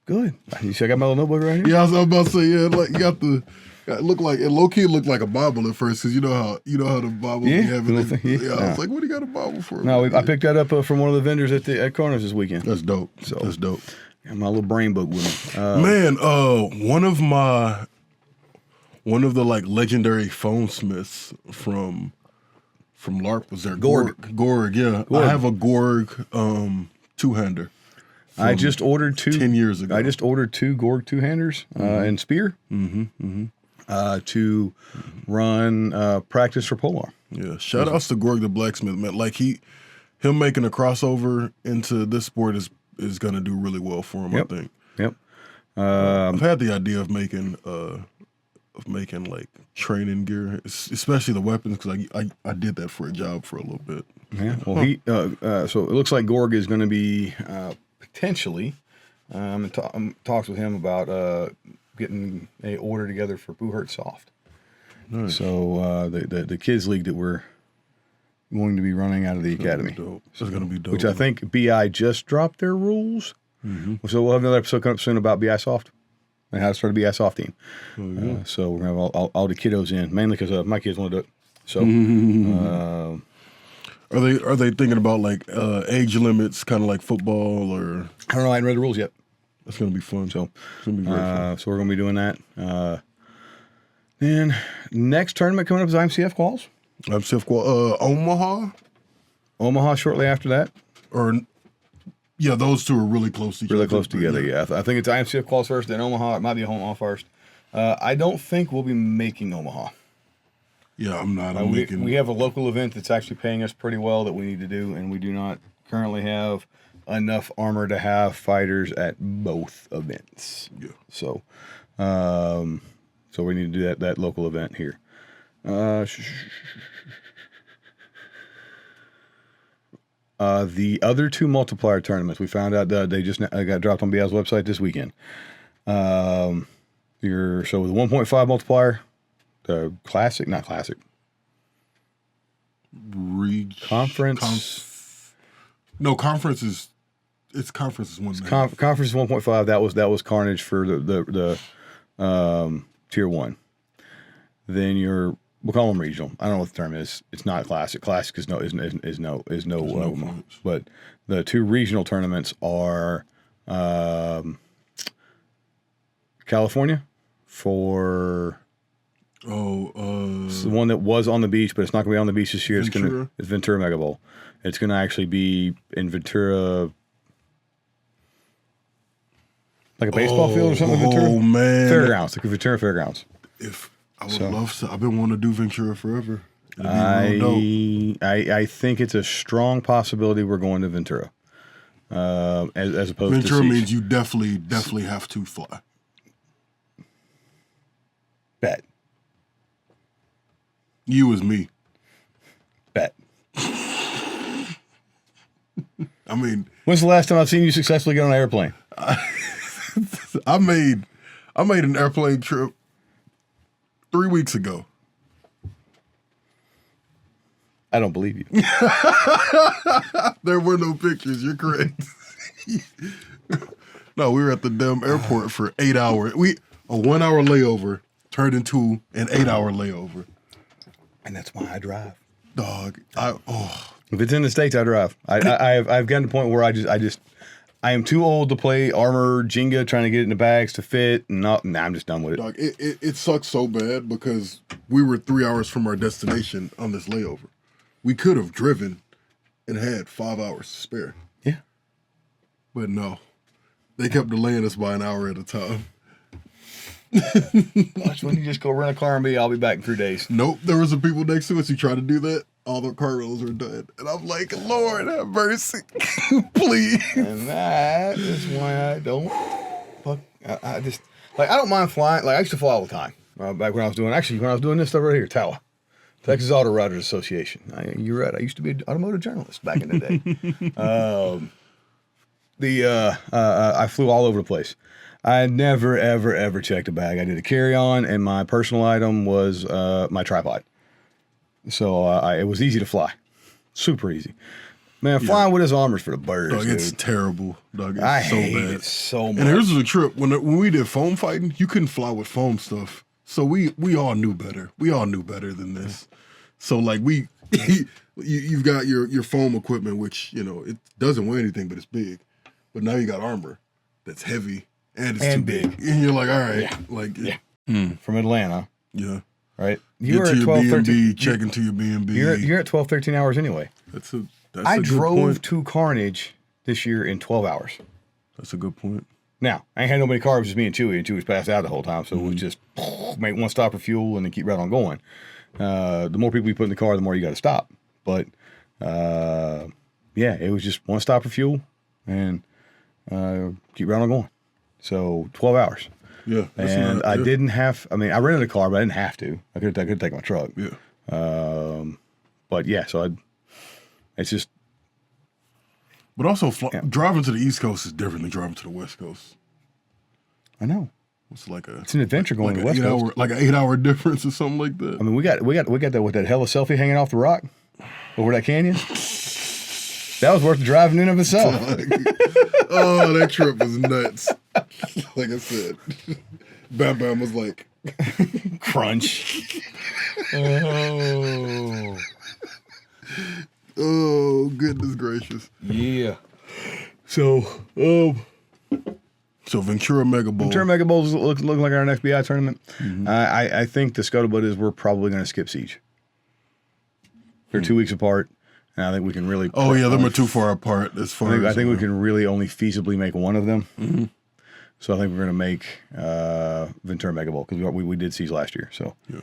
Good. You see, I got my little notebook right here. Yeah, I was about to say, yeah, like you got the It looked like it low key looked like a Bible at first because you know how the Bible be having. I was like, what do you got a Bible for? No, I picked that up from one of the vendors at Carnage this weekend. That's dope. That's dope. Got my little brain book with me. Man, one of the like legendary phone smiths from LARP was there. Gorg, yeah. Gorg. I have a Gorg two-hander. I just ordered 10 years ago. I just ordered 2 Gorg two-handers and spear to run practice for Polar. Yeah, shout outs to Gorg the blacksmith, man. Like him making a crossover into this sport is gonna do really well for him. Yep. I think. Yep. I've had the idea of making like training gear, especially the weapons, because I did that for a job for a little bit. Yeah. Well, so it looks like Gorg is going to be potentially. I'm in talks with him about getting a order together for Boo Hurt Soft. Nice. So the kids league that we're going to be running out of the academy. It's going to be dope. Which I think BI just dropped their rules. So we'll have another episode coming up soon about BI Soft and how to start a BI Soft team. So we're going to have all the kiddos in, mainly because my kids want to do it. So are they thinking about like age limits, kind of like football, or? I don't know. I haven't read the rules yet. That's going to be fun. So it's going to be very fun. So we're going to be doing that. Then next tournament coming up is IMCF quals. IMCF qual, Omaha. Omaha shortly after that. Yeah, those two are really close to each other. Really close together, yeah. I think it's IMCF quals first, then Omaha. It might be Omaha first. I don't think we'll be making Omaha. Yeah, I'm not. We have a local event that's actually paying us pretty well that we need to do, and we do not currently have enough armor to have fighters at both events. Yeah. So we need to do that local event here. The other 2 multiplier tournaments, we found out they just got dropped on BI's website this weekend. So with the 1.5 multiplier, the not classic. Conference. No, conference is. It's conference is 1. Conference is 1.5. That was Carnage for the tier 1. Then we'll call them regional. I don't know what the term is. It's not classic. Classic is no. But the 2 regional tournaments are California for it's the one that was on the beach, but it's not going to be on the beach this year. It's Ventura Mega Bowl. It's going to actually be in Ventura, like a baseball field or something. Ventura. Oh man, Fairgrounds, like a Ventura Fairgrounds. If I would love to, I've been wanting to do Ventura forever. I think it's a strong possibility we're going to Ventura, as opposed to Ventura means you definitely have to fly. Bet. You as me. Bet. I mean, when's the last time I've seen you successfully get on an airplane? I made an airplane trip 3 weeks ago. I don't believe you. There were no pictures. You're correct. No, we were at the damn airport for 8 hours. A 1 hour layover turned into an 8 hour layover. And that's why I drive. Dog, if it's in the States, I drive. I've gotten to the point where I am too old to play armor Jenga, trying to get it in the bags to fit. I'm just done with it. Dog, it sucks so bad because we were 3 hours from our destination on this layover. We could have driven and had 5 hours to spare. Yeah. But no, they kept delaying us by an hour at a time. Watch when you just go rent a car and I'll be back in 3 days. Nope, there was some people next to us who tried to do that. All the car rolls were done. And I'm like, Lord have mercy. Please. And that is why I don't I just, like, I don't mind flying. Like, I used to fly all the time. Back when I was doing this stuff right here, TAWA, Texas Auto Writers Association. You're right. I used to be an automotive journalist back in the day. I flew all over the place. I never, ever, ever checked a bag. I did a carry-on, and my personal item was my tripod. So it was easy to fly. Super easy. Man, flying with his armor's for the birds, Dog, dude. It's terrible. Dog, it's I so hate bad. it so much. And here's the trip. When we did foam fighting, you couldn't fly with foam stuff. So we all knew better. We all knew better than this. So like you've got your foam equipment, which it doesn't weigh anything, but it's big. But now you got armor that's heavy and it's too big, and you're like, all right, From Atlanta, right? You You're at at 12, 13. check into your B&B. You're at 12, 13 hours anyway. I drove to Carnage this year in 12 hours. That's a good point. Now, I ain't had nobody car, it was just me and Chewy was passed out the whole time, so it was just make one stop for fuel and then keep right on going. The more people you put in the car, the more you got to stop. But, it was just one stop for fuel and keep right on going. So, 12 hours. Yeah. And I didn't have, I rented a car, but I didn't have to. I could take my truck. Yeah. But, it's just. But also, driving to the East Coast is different than driving to the West Coast. I know. It's an adventure going to the West Coast. Like an 8-hour difference or something like that. We got that with that hella selfie hanging off the rock over that canyon. That was worth the driving in of itself. Oh, that trip was nuts. Like I said, Bam Bam was like, crunch. Oh, goodness gracious. Yeah. So Ventura Mega Bowl. Ventura Mega Bowl looks like our next BI tournament. Mm-hmm. I think the scuttlebutt is we're probably going to skip Siege. They're 2 weeks apart, and I think we can really. Oh yeah, them are too far apart as far as. I think we can really only feasibly make one of them. Mm-hmm. So I think we're going to make Ventura Mega Bowl because we did Siege last year. So. Yeah.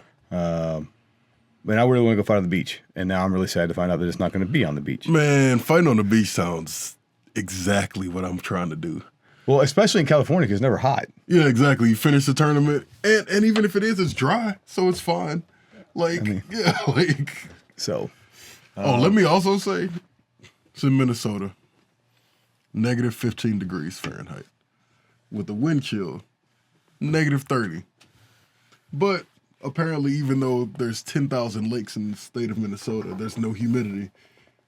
Man, I really want to go fight on the beach, and now I'm really sad to find out that it's not going to be on the beach. Man, fighting on the beach sounds exactly what I'm trying to do. Well, especially in California, because it's never hot. Yeah, exactly. You finish the tournament, and even if it is, it's dry, so it's fine. So. Let me also say, it's in Minnesota, negative 15 degrees Fahrenheit, with the wind chill, negative 30. But apparently, even though there's 10,000 lakes in the state of Minnesota, there's no humidity,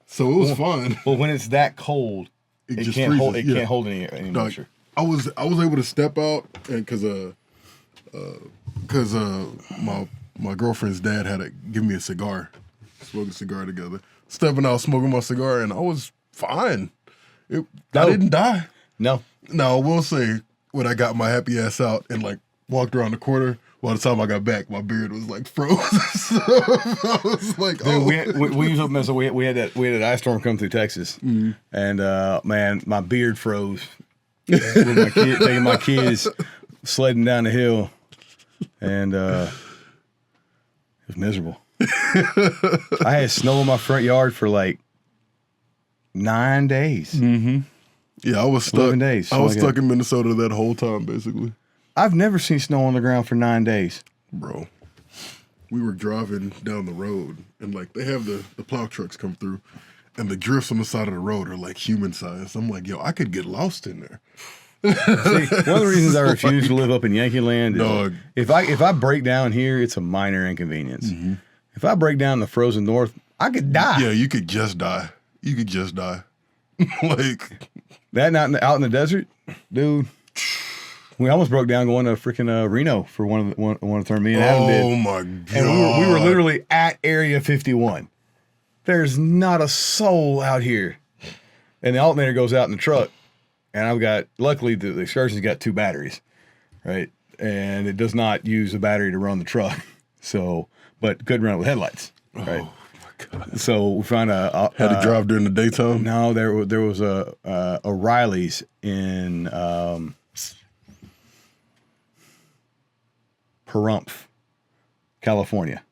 so it was fine. Well, when it's that cold, it just can't freezes. hold. It can't hold any moisture. I was able to step out, and because my girlfriend's dad had to give me a cigar, smoke a cigar together. Stepping out, smoking my cigar, and I was fine. I didn't die. No. Now I will say, when I got my happy ass out and walked around the corner. By the time I got back, my beard was frozen. So I was like, "Oh." We used up. So we had that ice storm come through Texas, and man, my beard froze. With taking my kids sledding down the hill, and it was miserable. I had snow in my front yard for 9 days. Mm-hmm. Yeah, I was stuck. 11 days. I was stuck in Minnesota that whole time, basically. I've never seen snow on the ground for 9 days. Bro, we were driving down the road, and they have the plow trucks come through, and the drifts on the side of the road are human size. I'm like, yo, I could get lost in there. See, one of the reasons I refuse to live up in Yankee Land is if I break down here, it's a minor inconvenience. Mm-hmm. If I break down in the frozen north, I could die. Yeah, you could just die. That out in the desert, dude. We almost broke down going to freaking Reno for one of the tournaments. Me and Adam did. Oh my god! And we were literally at Area 51. There's not a soul out here, and the alternator goes out in the truck. And luckily the excursion's got 2 batteries, right? And it does not use a battery to run the truck, but could run it with headlights, right? Oh my god! So we found had to drive during the daytime. No, there was a O'Reilly's in. Pahrump, California.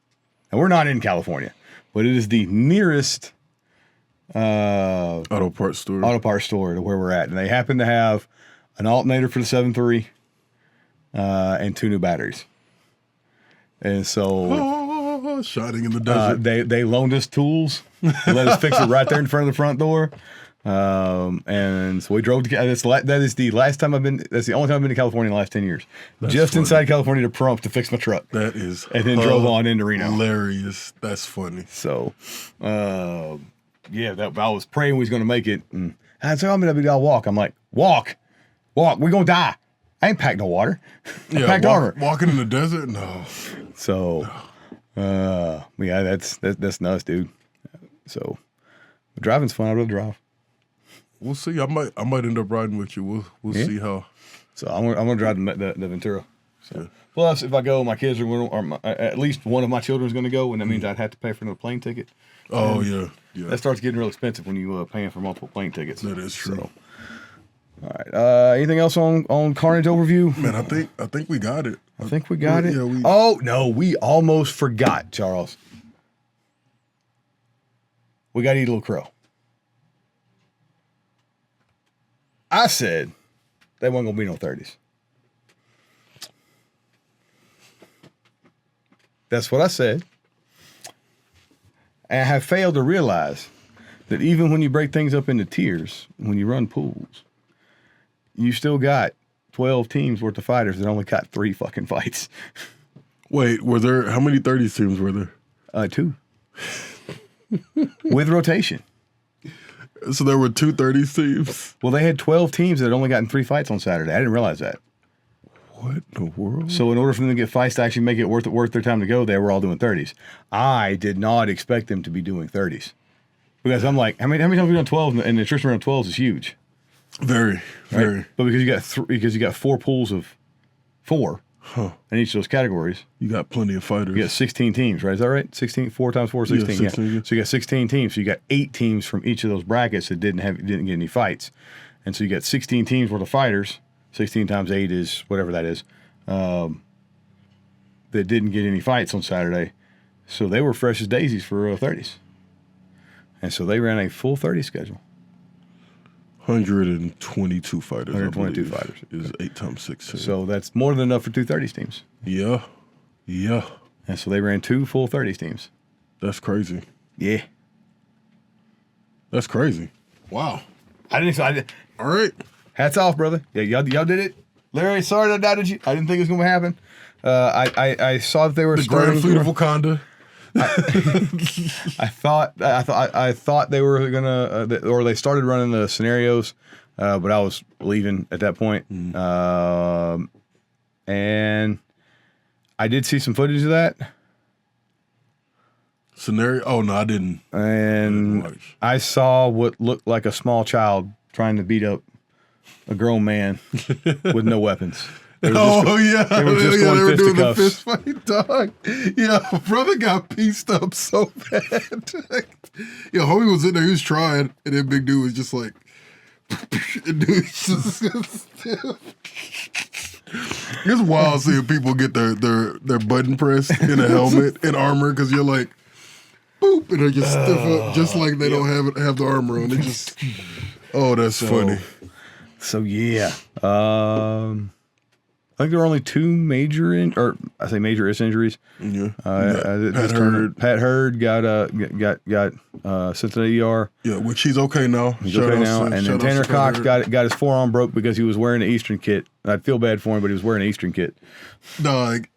And we're not in California, but it is the nearest auto parts store to where we're at. And they happen to have an alternator for the 7.3 and 2 new batteries. And so shining in the desert. They loaned us tools and let us fix it right there in front of the front door. And so we drove to. That's the last time I've been. That's the only time I've been to California in the last 10 years. That's just funny. inside California to Pahrump to fix my truck. That is, and then drove on into Reno. Hilarious. That's funny. So, I was praying we was going to make it. And I said, "I'm gonna be. I'll walk." I'm like, "Walk. We're gonna die. I ain't packed no water. I Yeah, packed armor. walking in the desert, no. So, yeah, that's nuts, dude. So, driving's fun. I'd rather drive. We'll see. I might end up riding with you. We'll see how. So I'm gonna drive the Ventura. So plus, if I go, my kids are going, or at least one of my children is going to go, and that means I'd have to pay for another plane ticket. Oh and yeah. That starts getting real expensive when you paying for multiple plane tickets. That is true. So, all right. Anything else on Carnage overview? Man, I think we got it. I think we got it. Yeah, oh no, we almost forgot, Charles. We got to eat a little crow. I said they wasn't gonna be no 30s. That's what I said. And I have failed to realize that even when you break things up into tiers, when you run pools, you still got 12 teams worth of fighters that only got 3 fucking fights. Wait, how many 30s teams were there? 2. With rotation. So there were 2 30s teams? Well, they had 12 teams that had only gotten 3 fights on Saturday. I didn't realize that. What in the world? So in order for them to get fights to actually make it worth their time to go, they were all doing 30s. I did not expect them to be doing 30s. Because I'm like, how many times have we done 12? And the attrition around 12s is huge. Very. But because you got 4 pools of 4 in each of those categories. You got plenty of fighters. You got 16 teams, right? Is that right? 16, 4 times 4, 16. Yeah, 16, yeah. So you got 16 teams. So you got 8 teams from each of those brackets that didn't get any fights. And so you got 16 teams worth of fighters. 16 times 8 is whatever that is. That didn't get any fights on Saturday. So they were fresh as daisies for 30s. And so they ran a full 30 schedule. 122 fighters. 122 fighters. Is 8 times 16. So that's more than enough for 2 30s teams. Yeah. And so they ran 2 full 30s teams. That's crazy. Yeah. That's crazy. Wow. I didn't. All right. Hats off, brother. Yeah, y'all did it. Larry, sorry that I doubted you. I didn't think it was going to happen. I saw that they were the Grand Fleet of Wakanda. I thought they were gonna, or they started running the scenarios, but I was leaving at that point. And I did see some footage of that Scenario? Oh no, I didn't. And I saw what looked like a small child trying to beat up a grown man with no weapons. They were doing the fist fight, dog. Yeah, brother got pieced up so bad. Yeah, homie was in there, he was trying, and then big dude was just like, and dude just it's wild seeing people get their button pressed in a helmet and armor because you're like, boop, and they just stiff up just like they don't have the armor on. They just, that's funny. So yeah. I think there were only 2 major injuries. Yeah. Pat Hurd got sent to the ER. Yeah, which he's okay now. He's okay now. And then Tanner Cox got his forearm broke because he was wearing an Eastern kit. I'd feel bad for him, but he was wearing an Eastern kit. Dog,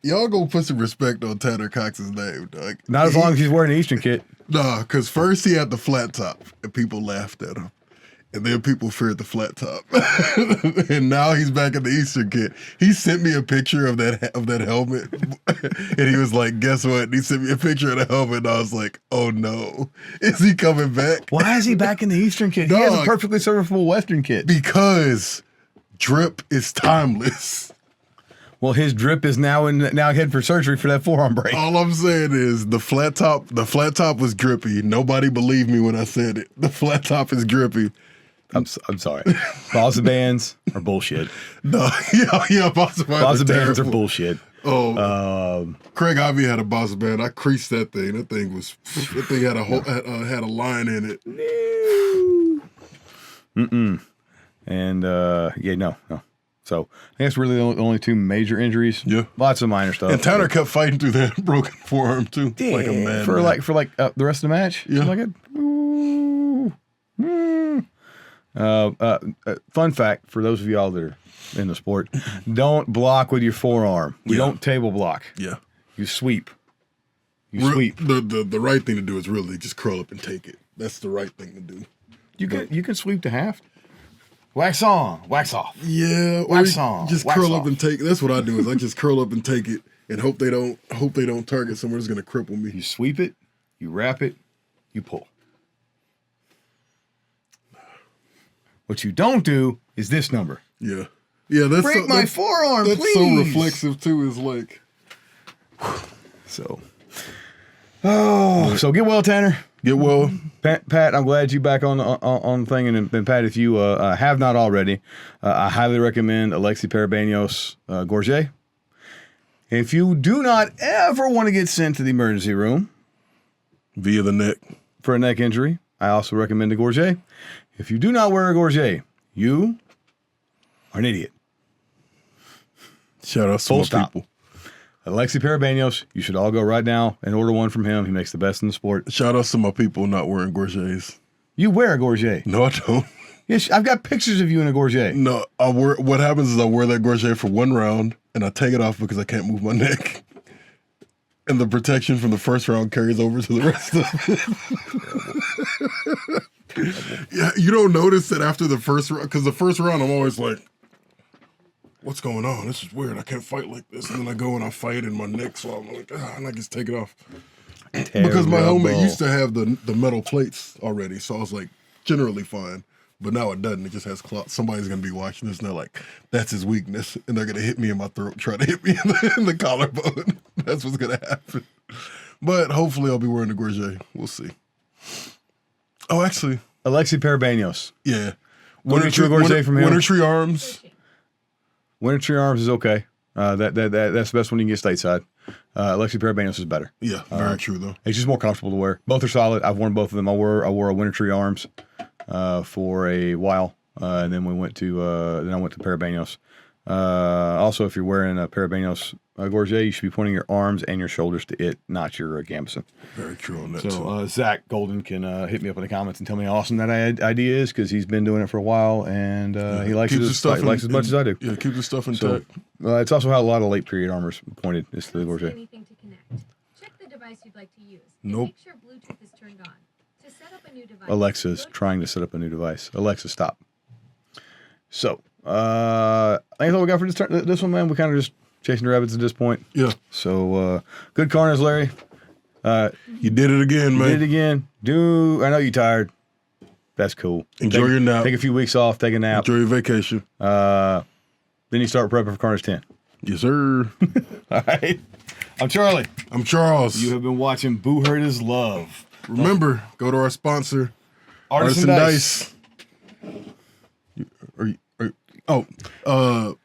y'all go put some respect on Tanner Cox's name, dog. Not as long as he's wearing an Eastern kit. Nah, because first he had the flat top and people laughed at him. And then people feared the flat top. And now he's back in the Eastern kit. He sent me a picture of that helmet. And he was like, guess what? And he sent me a picture of the helmet. And I was like, oh no. Is he coming back? Why is he back in the Eastern kit? He has a perfectly serviceable Western kit. Because drip is timeless. Well, his drip is now heading for surgery for that forearm break. All I'm saying is the flat top was drippy. Nobody believed me when I said it. The flat top is drippy. I'm sorry. Bossa bands are bullshit. No, yeah, Bossa bands are bullshit. Craig Ivey had a Bossa band. I creased that thing. That thing had a line in it. No. And no. So I think that's really the only 2 major injuries. Yeah, lots of minor stuff. And Tanner kept fighting through that broken forearm too, like a man. For the rest of the match. Yeah. Fun fact for those of y'all that are in the sport: don't block with your forearm. You don't table block. Yeah, you sweep. Sweep. The right thing to do is really just curl up and take it. That's the right thing to do. You can sweep to half. Wax on, wax off. Yeah, or Wax on, just wax curl off. up and take. That's what I do. Is I just curl up and take it, and hope they don't target somewhere that's gonna cripple me. You sweep it, you wrap it, you pull. What you don't do is this number. Yeah, yeah. That's Break my forearm, that's please. so reflexive too. Is like So, so get well, Tanner. get well. Pat, I'm glad you back on the thing. And Pat, if you have not already, I highly recommend Alexi Parabanos Gorget. If you do not ever want to get sent to the emergency room Via the neck. for a neck injury, I also recommend a Gorget. If you do not wear a Gorget, you are an idiot. Shout out to Full my stop. people. Alexi Parabanos, you should all go right now and order one from him. He makes the best in the sport. Shout out to my people not wearing gorgets. You wear a Gorget. No, I don't. Yes, I've got pictures of you in a Gorget. No, I wear. What happens is I wear that gorget for one round, and I take it off because I can't move my neck. And the protection from the first round carries over to the rest of it. Yeah, you don't notice that after the first round, because the first round I'm always like, what's going on? This is weird. I can't fight like this. And then I go and I fight and my neck, so I'm like, and I just take it off. Because my helmet used to have the metal plates already, so I was like generally fine. But now it doesn't. It just has cloth. Somebody's gonna be watching this and they're like, that's his weakness. And they're gonna hit me in my throat, try to hit me in the collarbone. That's what's gonna happen. But hopefully I'll be wearing the gorget. We'll see. Oh, actually, Alexi Parabanos. yeah. Winter Tree Gorget from him. Winter Tree Arms. Winter Tree Arms is okay. That's the best one you can get stateside. Alexi Parabanos is better. Yeah, very true though. It's just more comfortable to wear. Both are solid. I've worn both of them. I wore a Winter Tree Arms for a while, and then I went to Parabanos. Also, if you're wearing a Parabanos Gorget, you should be pointing your arms and your shoulders to it, not your gambison. Very true on that too. So Zach Golden can hit me up in the comments and tell me how awesome that idea is, because he's been doing it for a while and he likes it as much as I do. Yeah, keep the stuff intact. It's also how a lot of late period armors pointed is to the Gorget. Anything to connect. Check the device you'd like to use. Nope. Make sure Bluetooth is turned on. To set up a new device, Alexa's trying to set up a new device. Alexa, stop. So, I think that's all we got for this one, man. We're kind of just chasing rabbits at this point. Yeah. So, good Carnage, Larry. You did it again, man. Did it again. I know you're tired. That's cool. Enjoy your nap. Take a few weeks off. Take a nap. Enjoy your vacation. Then you start prepping for Carnage 10. Yes, sir. All right. I'm Charlie. I'm Charles. You have been watching Boo Hurt Is Love. Remember, go to our sponsor, Artisan Dice. Coupon Our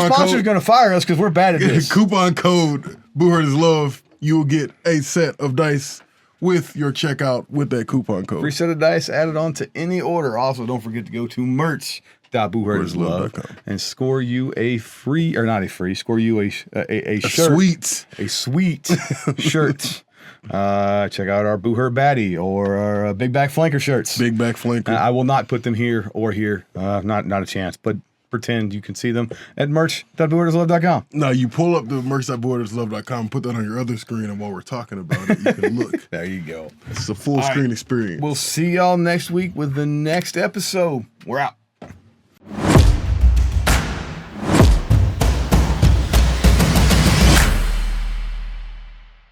sponsor's code, going to fire us because we're bad at this. coupon code Boo Hurt Is Love. You will get a set of dice with your checkout with that coupon code. Free set of dice added on to any order. Also, don't forget to go to merch.boohurtislove and score you a free, or not a free, score you a shirt. A sweet shirt. Check out our Boo Hurt Baddie or our Big Back Flanker shirts. Big back flanker. I will not put them here or here. Not a chance, but pretend you can see them at merch.boohurtislove.com. Now, you pull up the merch.boohurtislove.com, put that on your other screen, and while we're talking about it, you can look. There you go. It's a full screen experience. We'll see y'all next week with the next episode. We're out.